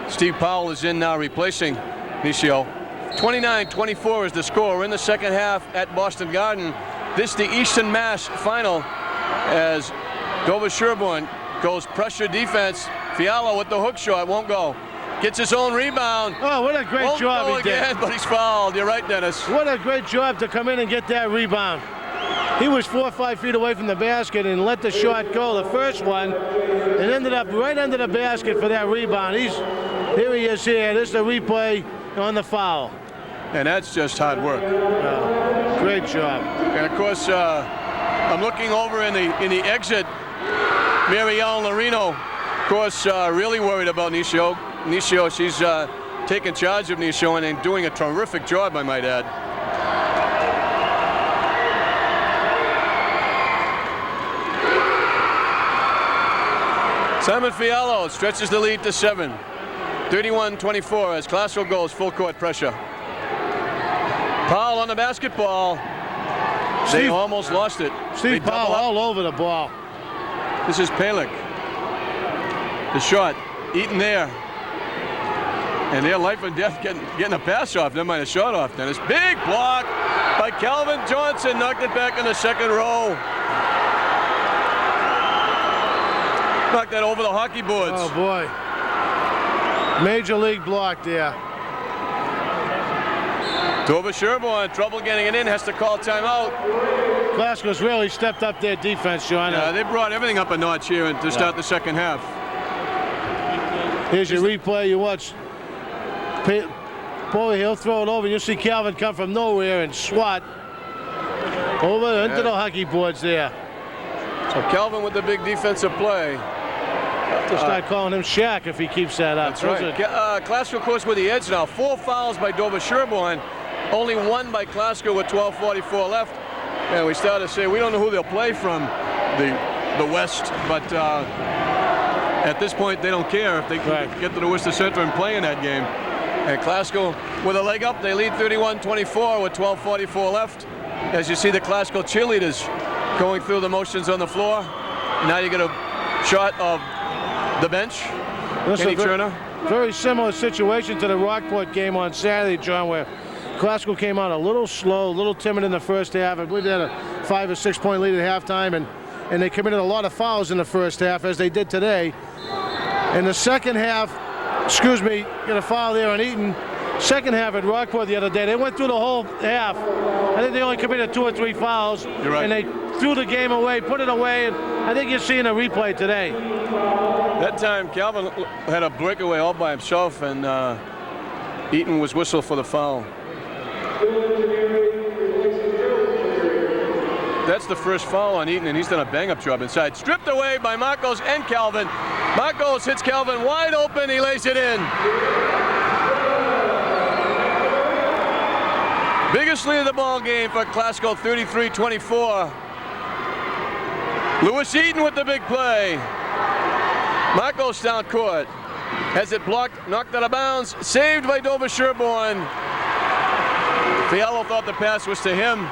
Steve Powell is in now replacing Nisio. 29-24 is the score. We're in the second half at Boston Garden. This is the Eastern Mass final as Dover Sherborne goes pressure defense. Fiala with the hook shot, won't go. Gets his own rebound. Oh, what a great job he did. Again, but he's fouled. You're right, Dennis. What a great job to come in and get that rebound. He was 4 or 5 feet away from the basket and let the shot go, the first one, and ended up right under the basket for that rebound. Here he is here. This is the replay on the foul. And that's just hard work. Great job. And of course, I'm looking over in the exit. Marielle Larino, of course, really worried about Nisio. She's taking charge of Nisio and doing a terrific job, I might add. Simon Fialo stretches the lead to 7. 31-24 as Glasgow goes full court pressure. Powell on the basketball. They almost lost it. Steve Powell all over the ball. This is Palick. The shot. Eaton there. And their life and death getting a pass off. Never mind a shot off. Then it's big block by Calvin Johnson. Knocked it back in the second row. Knocked that over the hockey boards. Oh, boy. Major league block there. Dover Sherborne, trouble getting it in, has to call timeout. Glasgow's really stepped up their defense, John. Yeah, they brought everything up a notch here to start the second half. Here's your replay. You watch. Boy, he'll throw it over. You'll see Calvin come from nowhere and swat over into the hockey boards there. So Calvin with the big defensive play. To start calling him Shaq if he keeps that up. That's right. Glasgow, of course, with the edge now. 4 fouls by Dover Sherborne. Only 1 by Glasgow with 12:44 left. And we started to say we don't know who they'll play from the West, but at this point they don't care if they can get to the Worcester Center and play in that game. And Glasgow with a leg up, they lead 31-24 with 12:44 left. As you see the Glasgow cheerleaders going through the motions on the floor. Now you get a shot of the bench. Kenny Turner. Very similar situation to the Rockport game on Saturday, John, where Glasgow came out a little slow, a little timid in the first half. I believe they had a 5 or 6 point lead at halftime, and they committed a lot of fouls in the first half, as they did today. In the second half, get a foul there on Eaton. Second half at Rockport the other day, they went through the whole half. I think they only committed 2 or 3 fouls. You're right. And they threw the game away, put it away, and I think you're seeing a replay today. That time, Calvin had a breakaway all by himself, and Eaton was whistled for the foul. That's the first foul on Eaton, and he's done a bang-up job inside. Stripped away by Marcos and Calvin. Marcos hits Calvin wide open. He lays it in. Biggest lead of the ball game for Glasgow, 33-24. Lewis Eaton with the big play. Marcos down court. Has it blocked, knocked out of bounds, saved by Dover Sherborne. Fialo thought the pass was to him.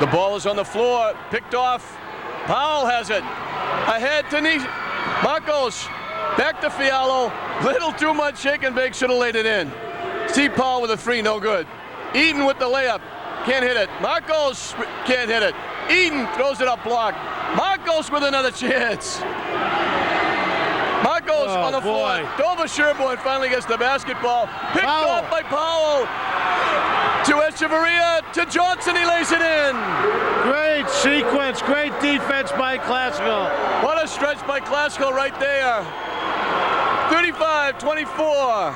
The ball is on the floor, picked off. Powell has it. Ahead to Marcos. Back to Fialo. Little too much shake and bake, should have laid it in. Steve Powell with a 3, no good. Eaton with the layup. Can't hit it. Marcos can't hit it. Eaton throws it up blocked. Marcos with another chance. Marcos on the floor. Dover Sherborne finally gets the basketball. Picked off by Powell. To Echeverria, to Johnson, he lays it in. Great sequence, great defense by Glasgow. What a stretch by Glasgow right there. 35-24.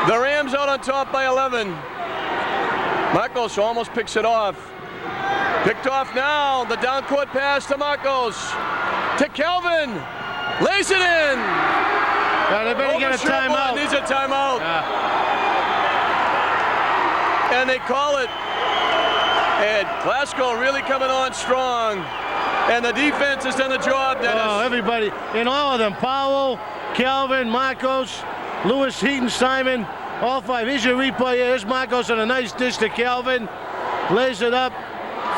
The Rams out on top by 11. Marcos almost picks it off. Picked off now. The down court pass to Marcos. To Kelvin. Lays it in. They better get a timeout. Needs a timeout. And they call it. And Glasgow really coming on strong. And the defense has done the job, Dennis. Oh, everybody. And all of them. Powell, Kelvin, Marcos, Lewis, Heaton, Simon. All 5. Here's your replay. Here's Marcos on a nice dish to Kelvin. Lays it up.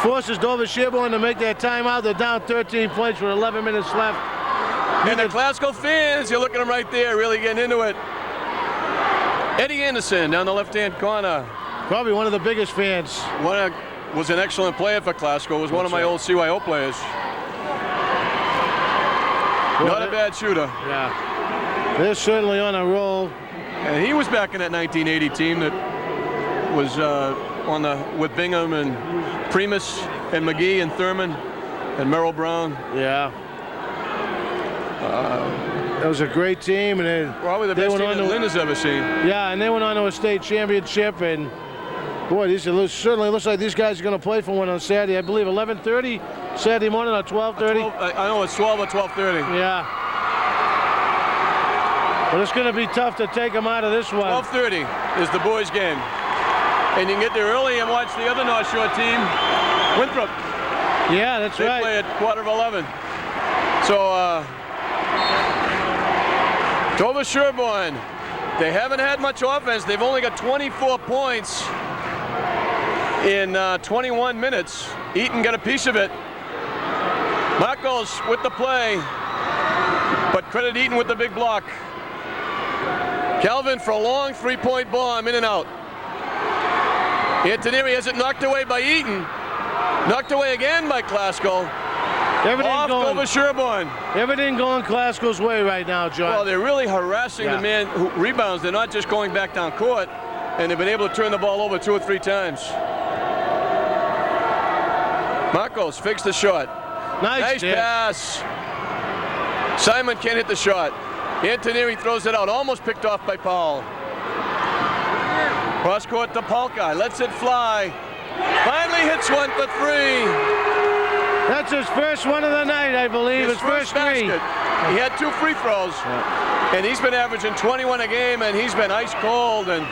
Forces Dover Sherborne to make their timeout. They're down 13 points with 11 minutes left. And the Glasgow fans, you look at them right there, really getting into it. Eddie Anderson down the left-hand corner. Probably one of the biggest fans. Was an excellent player for Glasgow. Was one of my old CYO players. Not a bad shooter. Yeah. They're certainly on a roll. And he was back in that 1980 team that was with Bingham and Primus and McGee and Thurman and Merrill Brown. Yeah. That was a great team, and probably the best team that Lynn has ever seen. Yeah, and they went on to a state championship, and boy, certainly looks like these guys are going to play for one on Saturday. I believe 11:30 Saturday morning or 12:30. I know it's 12 or 12:30. Yeah. But it's going to be tough to take them out of this one. 12:30 is the boys' game, and you can get there early and watch the other North Shore team, Winthrop. Yeah, that's right. They play at 11:15. So, Dover Sherborne, they haven't had much offense. They've only got 24 points in 21 minutes. Eaton got a piece of it. Marcos with the play, but credit Eaton with the big block. Calvin for a long three-point bomb, in and out. Antoneri has it knocked away by Eaton. Knocked away again by Klasko. Off Dover Sherborne. Everything going Klasko's way right now, John. Well, they're really harassing the man who rebounds. They're not just going back down court, and they've been able to turn the ball over 2 or 3 times. Marcos fakes the shot. Nice pass. Simon can't hit the shot. Antoneri throws it out, almost picked off by Powell. Cross court to Polka, lets it fly. Finally hits one for 3. That's his first one of the night, I believe. His first three. Basket. He had 2 free throws, and he's been averaging 21 a game, and he's been ice cold, and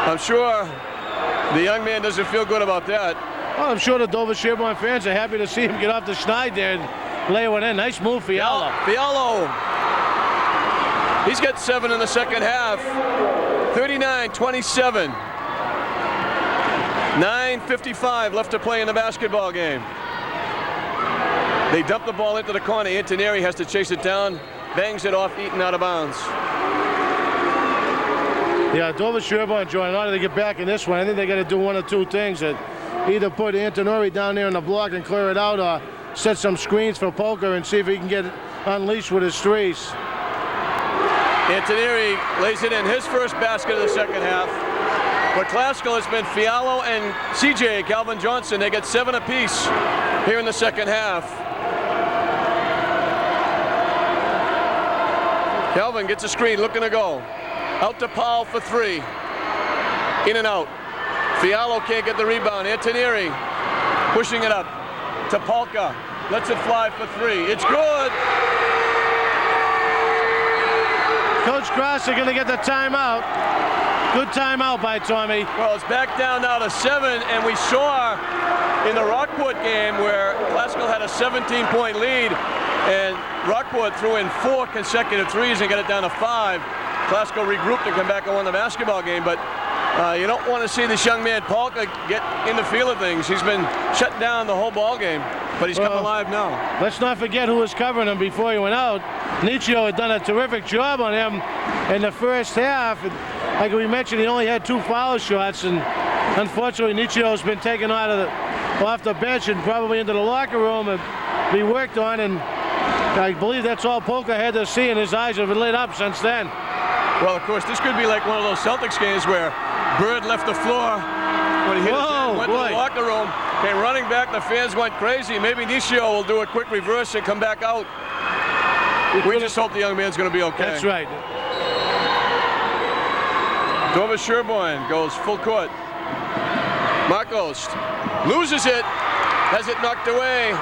I'm sure the young man doesn't feel good about that. Well, I'm sure the Dover Sherborne fans are happy to see him get off the schneid there and lay one in. Nice move, Fialo. Fialo. He's got 7 in the second half. 39-27. 9:55 left to play in the basketball game. They dump the ball into the corner. Antoneri has to chase it down. Bangs it off, Eaton out of bounds. Yeah, Dover Sherborne, John, in order to get back in this one, I think they got to do one or two things. That either put Antoneri down there in the block and clear it out, or set some screens for Polka and see if he can get unleashed with his threes. Antoneri lays it in, his first basket of the second half. For Klasko, it's been Fialo and CJ, Calvin Johnson. They get 7 apiece here in the second half. Calvin gets a screen, looking to go. Out to Powell for 3. In and out. Fialo can't get the rebound. Antoneri pushing it up to Polka. Lets it fly for 3. It's good. Coach Cross are going to get the timeout. Good timeout by Tommy. Well, it's back down now to 7, and we saw in the Rockport game where Klasko had a 17-point lead, and Rockport threw in 4 consecutive threes and got it down to 5. Klasko regrouped and come back and won the basketball game, but you don't want to see this young man Polka get in the feel of things. He's been shut down the whole ball game, but he's come alive now. Let's not forget who was covering him before he went out. Nietzsche had done a terrific job on him in the first half. Like we mentioned, he only had 2 foul shots, and unfortunately Nietzsche has been taken off the bench and probably into the locker room and be worked on, and I believe that's all Polka had to see, and his eyes have been lit up since then. Well, of course, this could be like one of those Celtics games where Bird left the floor when he hit his head, went to the locker room, came running back, the fans went crazy. Maybe Nishio will do a quick reverse and come back out. We just hope the young man's going to be okay. That's right. Dover Sherborne goes full court. Marcos loses it, has it knocked away.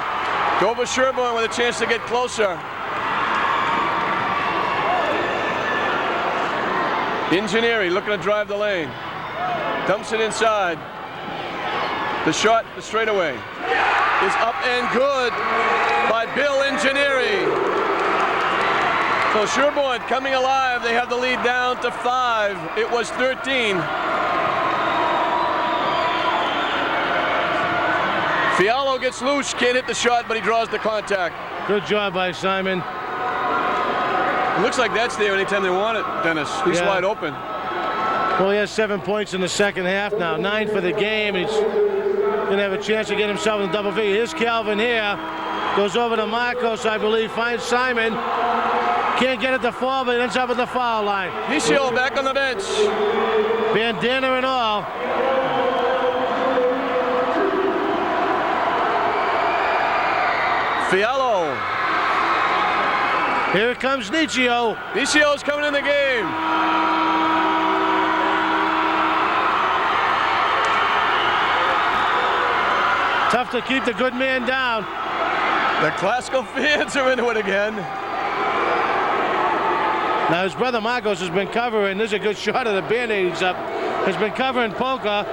Dover Sherborne with a chance to get closer. Ingeniery looking to drive the lane. Dumps it inside. The shot, the straightaway, is up and good by Bill Ingeniery. So Sherborne coming alive. They have the lead down to 5. It was 13. Fialo gets loose, can't hit the shot, but he draws the contact. Good job by Simon. It looks like that's there anytime they want it, Dennis. He's wide open. Well, he has 7 points in the second half now. 9 for the game. He's going to have a chance to get himself in the double figure. Here's Calvin here. Goes over to Marcos, I believe. Finds Simon. Can't get it to fall, but ends up at the foul line. Michio back on the bench. Bandana and all. Fialo. Here comes Nietzscheo. Nietzscheo's coming in the game. Tough to keep the good man down. The Klasko fans are into it again. Now his brother Marcos has been covering. There's a good shot of the Band-Aid. He's up. Has been covering Polka.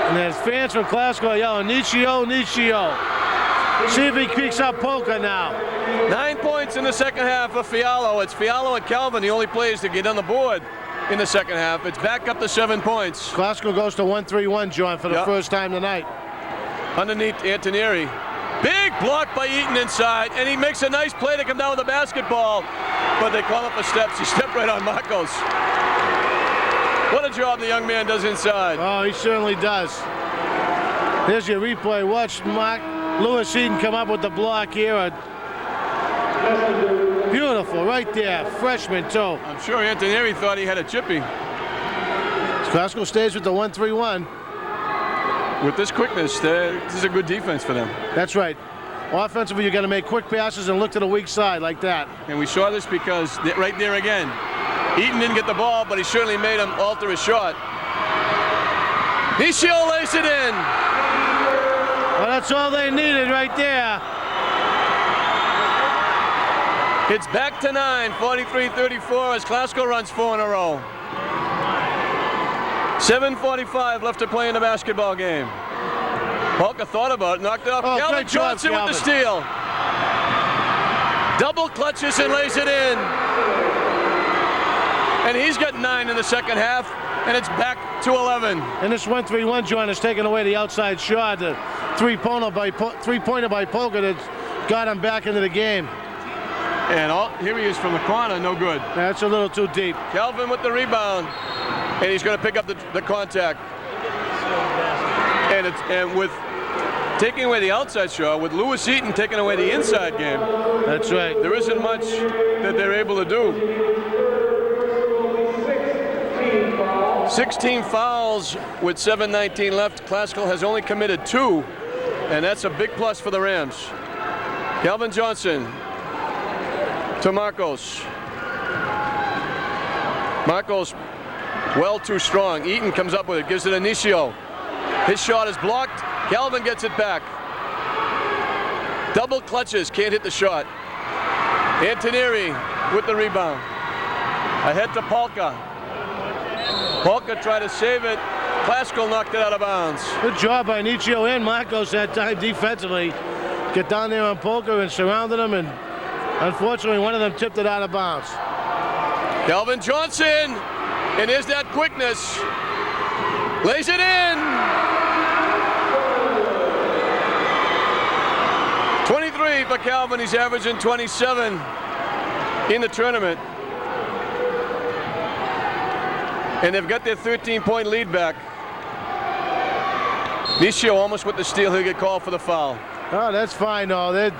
And there's fans from Klasko yelling, Nietzscheo, Nietzscheo. See if he picks up Polka now. 9 points in the second half for Fialo. It's Fialo and Calvin, the only players to get on the board in the second half. It's back up to 7 points. Glasgow goes to 1-3-1, John, for the first time tonight. Underneath Antonieri. Big block by Eaton inside, and he makes a nice play to come down with the basketball. But they call up for steps. He stepped right on Marcos. What a job the young man does inside. Oh, he certainly does. Here's your replay. Watch Lewis Eaton come up with the block here. Beautiful, right there. Freshman, too. I'm sure Antonieri thought he had a chippy. Glasgow stays with the 1-3-1. With this quickness, this is a good defense for them. That's right. Offensively, you got to make quick passes and look to the weak side like that. And we saw this because right there again, Eaton didn't get the ball, but he certainly made him alter his shot. Nishio lays it in. Well, that's all they needed right there. It's back to 9, 43-34 as Glasgow runs 4 in a row. 7:45 left to play in the basketball game. Polka thought about it, knocked it off. Calvin Johnson with the steal. Double clutches and lays it in. And he's got 9 in the second half, and it's back to 11. And this 1-3-1, John, has taken away the outside shot. The three-pointer by Polka that got him back into the game. And here he is from the corner, no good. That's a little too deep. Calvin with the rebound, and he's going to pick up the contact. And with taking away the outside shot, with Lewis Eaton taking away the inside game. That's right. There isn't much that they're able to do. 16 fouls with 7:19 left. Glasgow has only committed 2, and that's a big plus for the Rams. Calvin Johnson to Marcos. Marcos well too strong. Eaton comes up with it, gives it to Nishio. His shot is blocked. Calvin gets it back. Double clutches, can't hit the shot. Antonieri with the rebound. Ahead to Polka. Polka tried to save it. Glasgow knocked it out of bounds. Good job by Nishio and Marcos that time defensively. Get down there on Polka and surrounded him, and unfortunately one of them tipped it out of bounds. Calvin Johnson, and there's that quickness. Lays it in. 23 for Calvin. He's averaging 27 in the tournament. And they've got their 13-point lead back. Nishio almost with the steal. He'll get called for the foul. Oh, that's fine, though. They're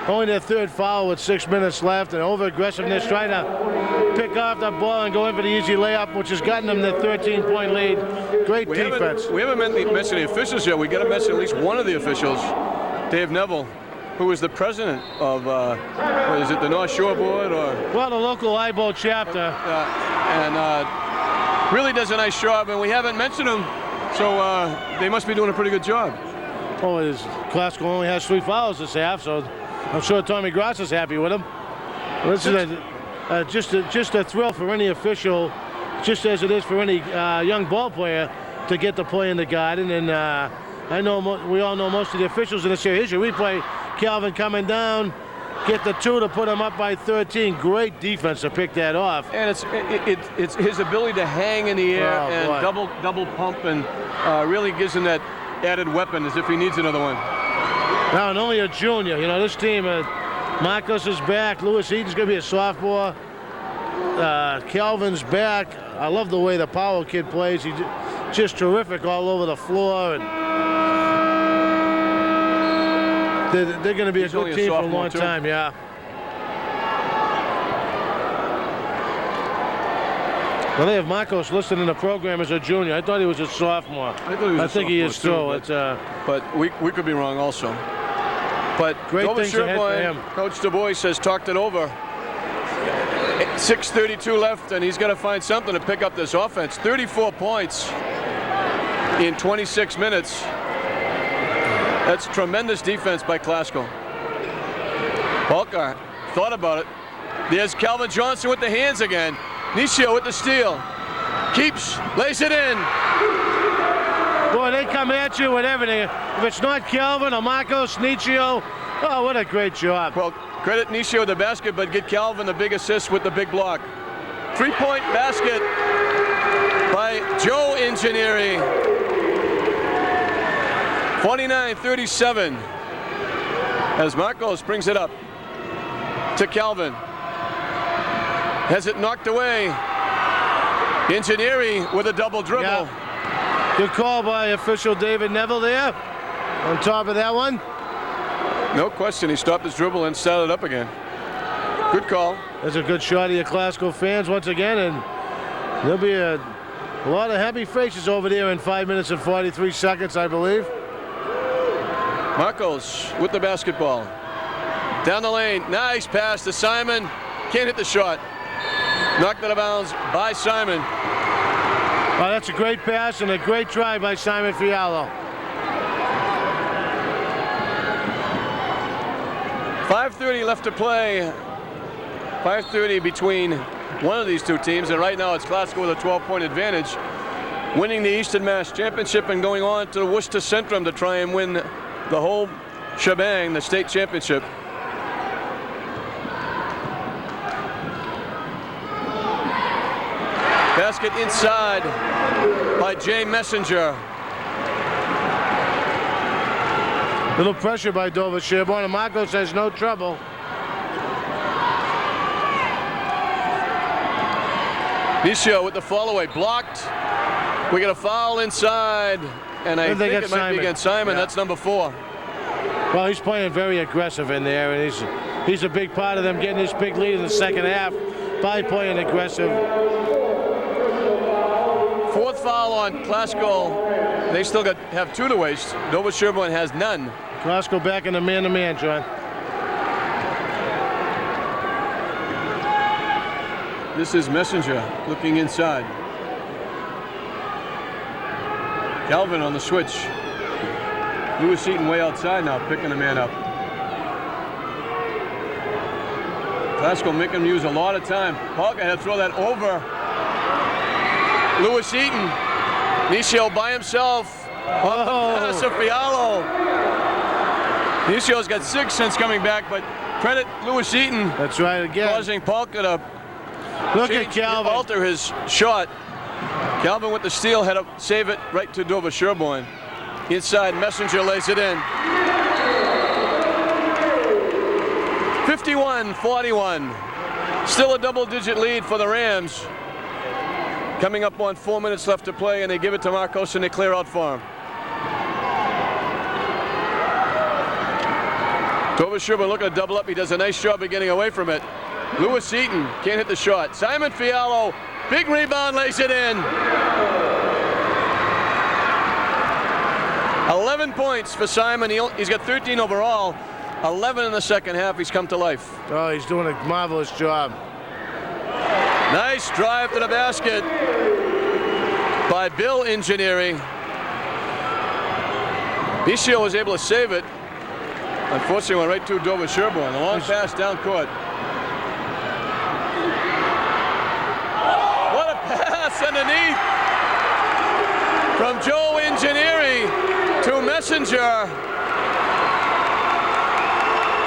only their 3rd foul with 6 minutes left, and over-aggressiveness, trying to pick off the ball and go in for the easy layup, which has gotten them their 13-point lead. Great defense. We haven't mentioned the officials yet. We got to mention at least one of the officials, Dave Neville, who is the president of, what is it, the North Shore Board? Or well, the local IBO chapter. Really does a nice job, and we haven't mentioned him, so they must be doing a pretty good job. Oh, Glasgow only has 3 fouls this half, so I'm sure Tommy Gross is happy with him. This is just a thrill for any official, just as it is for any young ball player to get to play in the Garden. And I know we all know most of the officials in this area. Here's your replay. Calvin coming down, get the 2 to put him up by 13. Great defense to pick that off. And it's his ability to hang in the air and double pump, and really gives him that added weapon as if he needs another one. Now, and only a junior. You know, this team, Marcos is back. Lewis Eaton's going to be a sophomore. Calvin's back. I love the way the Powell kid plays. He's just terrific all over the floor. And they're going to be a good team for a long time, yeah. Well, they have Marcos listed in the program as a junior. I thought he was a sophomore. I think he is too. But we could be wrong also. But great things ahead for him. Coach Du Bois has talked it over. 6:32 left, and he's got to find something to pick up this offense. 34 points in 26 minutes. That's tremendous defense by Glasgow. Polka thought about it. There's Calvin Johnson with the hands again. Nishio with the steal. Keeps, lays it in. Boy, they come at you with everything. If it's not Calvin or Marcos, Nietzsche, oh, what a great job. Well, credit Nietzsche with the basket, but get Calvin the big assist with the big block. 3-point basket by Joe Ingenierie. 49-37 as Marcos brings it up to Calvin. Has it knocked away. Ingenierie with a double dribble. Yeah. Good call by official David Neville there on top of that one. No question, he stopped his dribble and started up again. Good call. That's a good shot of your Glasgow fans once again, and there'll be a lot of happy faces over there in 5 minutes and 43 seconds, I believe. Marcos with the basketball. Down the lane, nice pass to Simon. Can't hit the shot. Knocked out of bounds by Simon. Oh, that's a great pass and a great try by Simon Fialo. 5:30 left to play. 5:30 between one of these two teams, and right now it's Glasgow with a 12-point advantage, winning the Eastern Mass Championship and going on to the Worcester Centrum to try and win the whole shebang, the state championship. Basket inside by Jay Messenger. Little pressure by Dover Sherborne, and Marcos has no trouble. Nisio with the fall away, blocked. We get a foul inside, and I think it might be against Simon. Yeah. That's number 4. Well, he's playing very aggressive in there, and he's a big part of them getting this big lead in the second half by playing aggressive. 4th foul on Glasgow. They still have 2 to waste. Dover Sherborne has none. Glasgow back in the man-to-man, John. This is Messenger looking inside. Calvin on the switch. Lewis Eaton way outside now, picking the man up. Glasgow making him use a lot of time. Hawker had to throw that over. Lewis Eaton. Nisio by himself. On the pass of Fialo. Nisio's got 6 since coming back, but credit Lewis Eaton. That's right again. Causing Polka to alter his shot. Calvin with the steal, had to save it right to Dover Sherborne. Inside, Messenger lays it in. 51-41. Still a double-digit lead for the Rams. Coming up on 4 minutes left to play, and they give it to Marcos and they clear out for him. Dover Sherborne looking to double up. He does a nice job of getting away from it. Lewis Eaton can't hit the shot. Simon Fialo, big rebound, lays it in. 11 points for Simon. He's got 13 overall. 11 in the second half. He's come to life. Oh, he's doing a marvelous job. Nice drive to the basket by Bill Ingenierie. Nisio was able to save it. Unfortunately, went right to Dover Sherborne. A long pass down court. What a pass underneath from Joe Ingenierie to Messenger.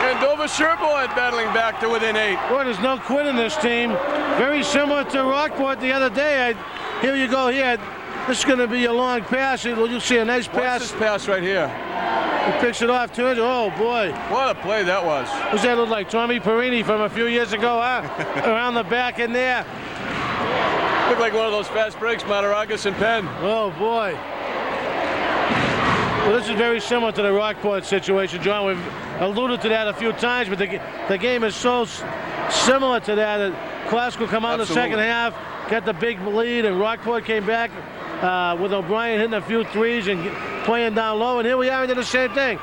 And Dover Sherborne battling back to within 8. Boy, there's no quit in this team. Very similar to Rockport the other day. Here you go here. This is going to be a long pass. You'll see a nice pass. What's this pass right here? He picks it off, turns it. Oh, boy. What a play that was. Does that look like Tommy Perini from a few years ago, huh? Around the back in there. Looked like one of those fast breaks, Mataragas and Penn. Oh, boy. Well, this is very similar to the Rockport situation, John. We've alluded to that a few times, but the game is so similar to that. Glasgow come out in the second half, got the big lead, and Rockport came back with O'Brien hitting a few threes and playing down low, and here we are into the same thing.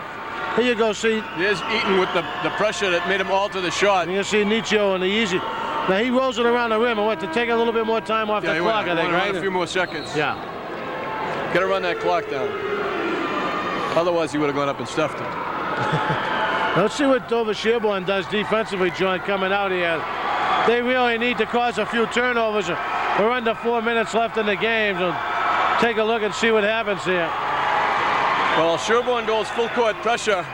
Here you go, see. There's Eaton with the pressure that made him alter the shot. You can see Nietzsche on the easy. Now he rolls it around the rim, and what, to take a little bit more time off the clock, I think, right? A few more seconds. Yeah. Got to run that clock down. Otherwise, he would have gone up and stuffed it. Let's see what Dover Sherborne does defensively, John, coming out here. They really need to cause a few turnovers. We're under 4 minutes left in the game, so take a look and see what happens here. Well, Sherborne goes full court pressure.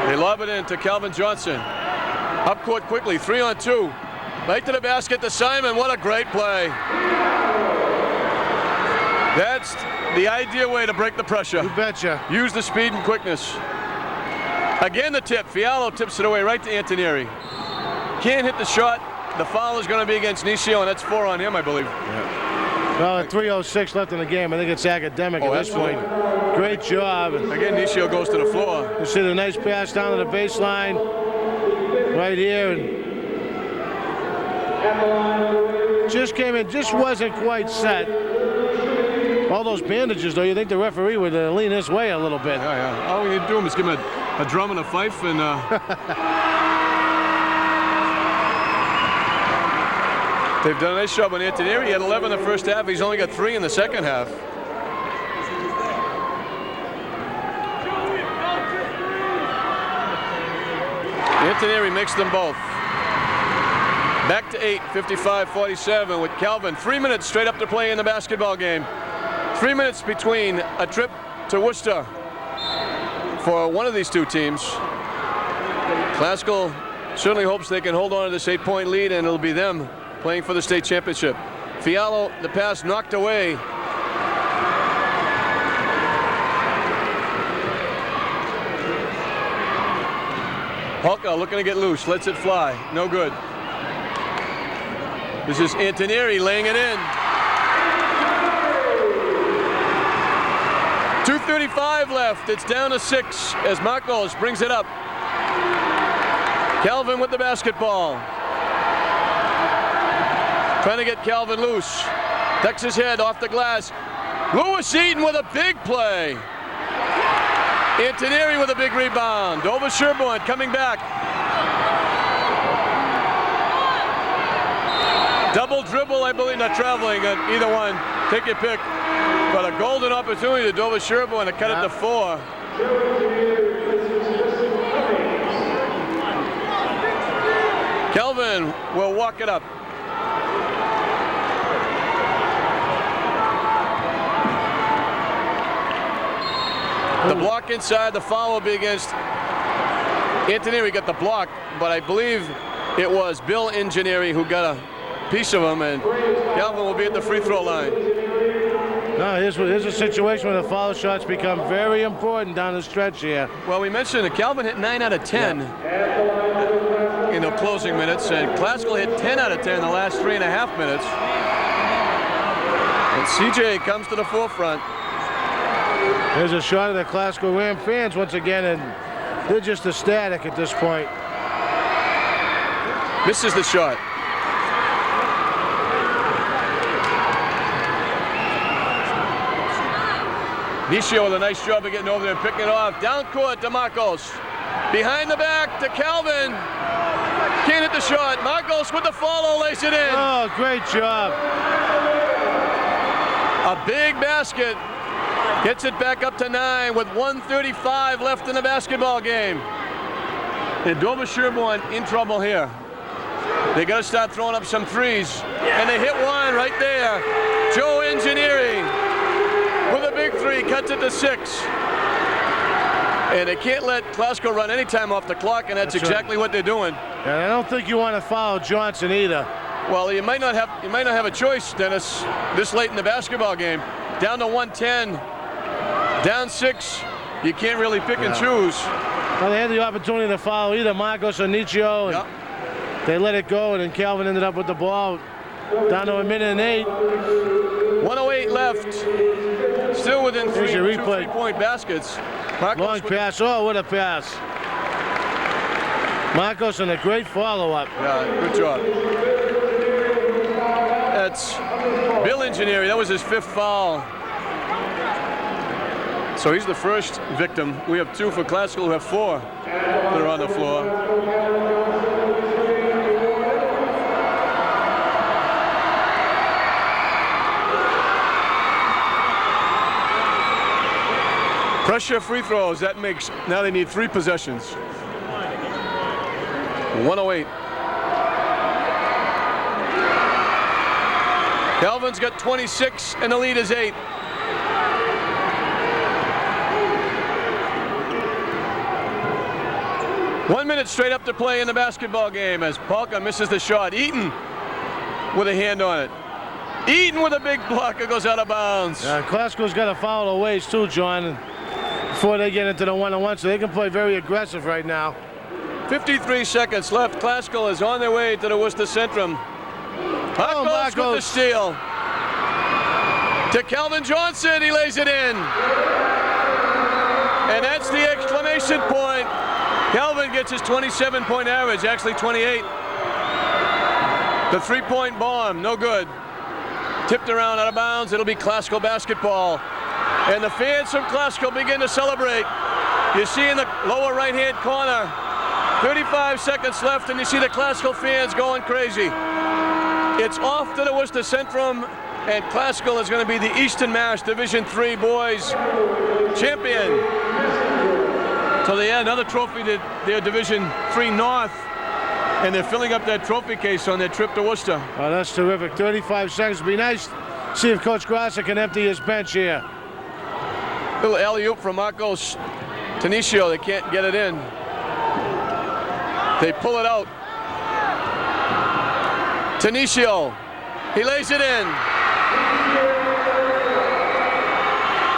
They lob it in to Calvin Johnson. Up court quickly, 3-on-2. Right to the basket to Simon. What a great play. That's the ideal way to break the pressure. You betcha. Use the speed and quickness. Again the tip. Fialo tips it away right to Antonieri. Can't hit the shot. The foul is going to be against Nisio, and that's 4 on him, I believe. Yeah. Well, at 3:06 left in the game, I think it's academic at this point. Great job. Again, Nisio goes to the floor. You see the nice pass down to the baseline right here. And just came in, just wasn't quite set. All those bandages, though, you think the referee would lean this way a little bit. Yeah, yeah. All we need to do is give him a drum and a fife and... They've done a nice job on Antonieri. He had 11 in the first half. He's only got 3 in the second half. Antonieri makes them both. Back to 8, 55-47 with Calvin. 3 minutes straight up to play in the basketball game. 3 minutes between a trip to Worcester for one of these two teams. Classical certainly hopes they can hold on to this 8-point lead, and it'll be them playing for the state championship. Fialo, the pass knocked away. Hulka looking to get loose, lets it fly, no good. This is Antonieri laying it in. 2:35 left, it's down to 6 as Marcos brings it up. Calvin with the basketball. Trying to get Calvin loose. Ducks his head off the glass. Lewis Eaton with a big play. Antonieri with a big rebound. Dover Sherborne coming back. Double dribble, I believe, not traveling, either one. Take your pick. But a golden opportunity to Dover Sherborne to cut it to 4. Kelvin will walk it up. The block inside, the foul will be against Antonieri. Got the block, but I believe it was Bill Ingenieri who got a piece of him, and Calvin will be at the free throw line. No, here's a situation where the foul shots become very important down the stretch here. Well, we mentioned that Calvin hit 9 out of 10 in the closing minutes, and Classical hit 10 out of 10 in the last 3.5 minutes. And CJ comes to the forefront. There's a shot of the Classical Ram fans once again, and they're just ecstatic at this point. Misses the shot. Nisio with a nice job of getting over there and picking it off. Down court to Marcos. Behind the back to Calvin. Can't hit the shot. Marcos with the follow, lays it in. Oh, great job. A big basket. Gets it back up to 9 with 1:35 left in the basketball game. And Dover Sherborne in trouble here. They got to start throwing up some threes. And they hit one right there. Joe Ingenieri with a big 3, cuts it to 6. And they can't let Classical run any time off the clock, and that's exactly what they're doing. And I don't think you want to foul Johnson either. Well, you might not have a choice, Dennis, this late in the basketball game. Down to 110. Down 6, you can't really pick and choose. Well, they had the opportunity to foul either Marcos or Nietzsche. Yep. They let it go, and then Calvin ended up with the ball down to 1:08. 1:08 left. Still within 2 3-point baskets. Marcos Long pass. Oh, what a pass. Marcos and a great follow-up. Yeah, good job. That's Bill Ingenieri. That was his 5th foul. So he's the first victim. We have 2 for Classical, who have 4 that are on the floor. Pressure free throws, that makes, now they need 3 possessions. 1:08. Calvin's got 26 and the lead is 8. 1 minute straight up to play in the basketball game as Palka misses the shot. Eaton with a hand on it. Eaton with a big block. It goes out of bounds. Glasgow's got to foul a ways too, John, before they get into the one-on-one, so they can play very aggressive right now. 53 seconds left. Glasgow is on their way to the Worcester Centrum. Marcos with the steal. To Calvin Johnson. He lays it in. And that's the exclamation point. Calvin gets his 27-point average, actually 28. The three-point bomb, no good. Tipped around out of bounds. It'll be Glasgow basketball. And the fans from Glasgow begin to celebrate. You see in the lower right-hand corner, 35 seconds left, and you see the Glasgow fans going crazy. It's off to the Worcester Centrum, and Glasgow is going to be the Eastern Mass Division III boys champion. So they add another trophy to their Division III North, and they're filling up that trophy case on their trip to Worcester. Oh, that's terrific. 35 seconds. It'd be nice to see if Coach Grasser can empty his bench here. Little alley-oop from Marcos Tenicio. They can't get it in. They pull it out. Tenicio. He lays it in.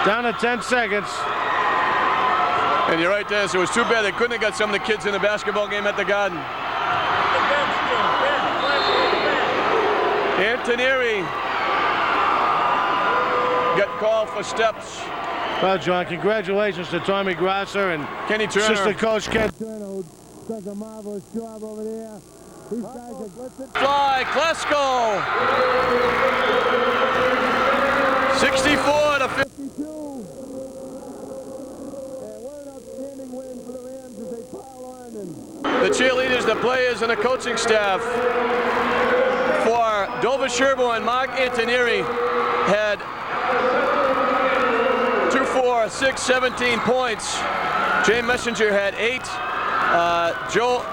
Down to 10 seconds. And you're right, Dennis. It was too bad they couldn't have got some of the kids in the basketball game at the Garden. Antonieri got called for steps. Well, John, congratulations to Tommy Grasser and Kenny Turner. Assistant Coach Ken Turner, who does a marvelous job over there. These guys are fly, Glasgow. 64 to 52. And what an outstanding win for the Rams as they pile on. The cheerleaders, the players, and the coaching staff for Dover Sherborne, Mark Antonieri had 2, 4, 6, 17 points. Jay Messenger had 8. Joe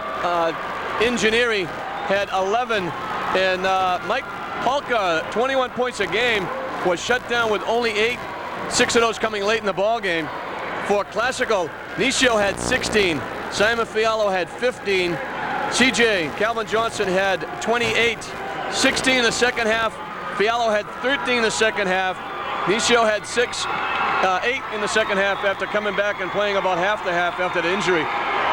Ingenieri had 11. And Mike Palka, 21 points a game, was shut down with only 8. 6 of those coming late in the ball game. For Classical, Nisio had 16. Simon Fialo had 15. CJ, Calvin Johnson had 28. 16 in the second half. Fialo had 13 in the second half. Nisio had 8 in the second half after coming back and playing about half the half after the injury.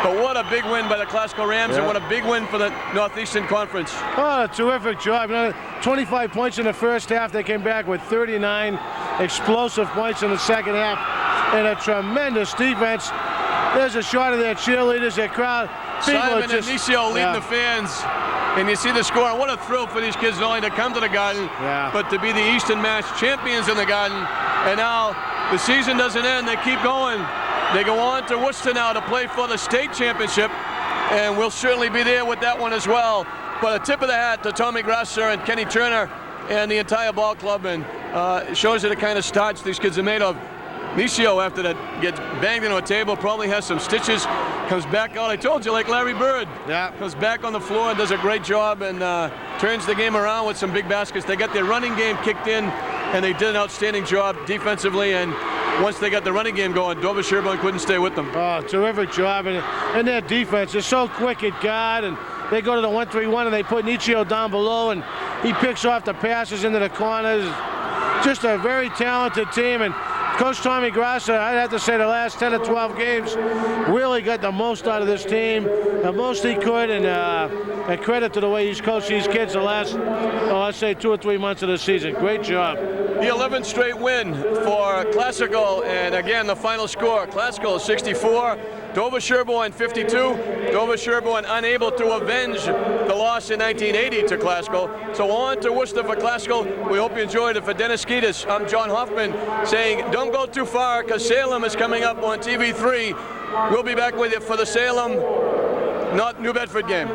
But what a big win by the Glasgow Rams, and what a big win for the Northeastern Conference. Oh, a terrific job. 25 points in the first half. They came back with 39 explosive points in the second half, and a tremendous defense. There's a shot of their cheerleaders, their crowd. Simon and Nisio leading the fans. And you see the score. What a thrill for these kids not only to come to the Garden, but to be the Eastern Mass champions in the Garden. And now the season doesn't end. They keep going. They go on to Worcester now to play for the state championship. And we'll certainly be there with that one as well. But a tip of the hat to Tommy Grasser and Kenny Turner and the entire ball club. And it shows you the kind of starch these kids are made of. Nisio, after that, gets banged into a table, probably has some stitches, comes back out. I told you, like Larry Bird. Comes back on the floor and does a great job and turns the game around with some big baskets. They got their running game kicked in, and they did an outstanding job defensively. And once they got the running game going, Dover Sherborne couldn't stay with them. Oh, terrific job. And their defense is so quick at guard. And they go to the 1-3-1, and they put Nisio down below, and he picks off the passes into the corners. Just a very talented team. And Coach Tommy Grasser, I'd have to say the last 10 or 12 games, really got the most out of this team, the most he could, and credit to the way he's coached these kids the last, let's say 2 or 3 months of the season. Great job. The 11th straight win for Classical, and again, the final score, Classical 64, Dover Sherborne 52. Dover Sherborne unable to avenge the loss in 1980 to Classical. So on to Worcester for Classical. We hope you enjoyed it. For Dennis Kiedis, I'm John Hoffman saying don't go too far because Salem is coming up on TV3. We'll be back with you for the Salem, not New Bedford game.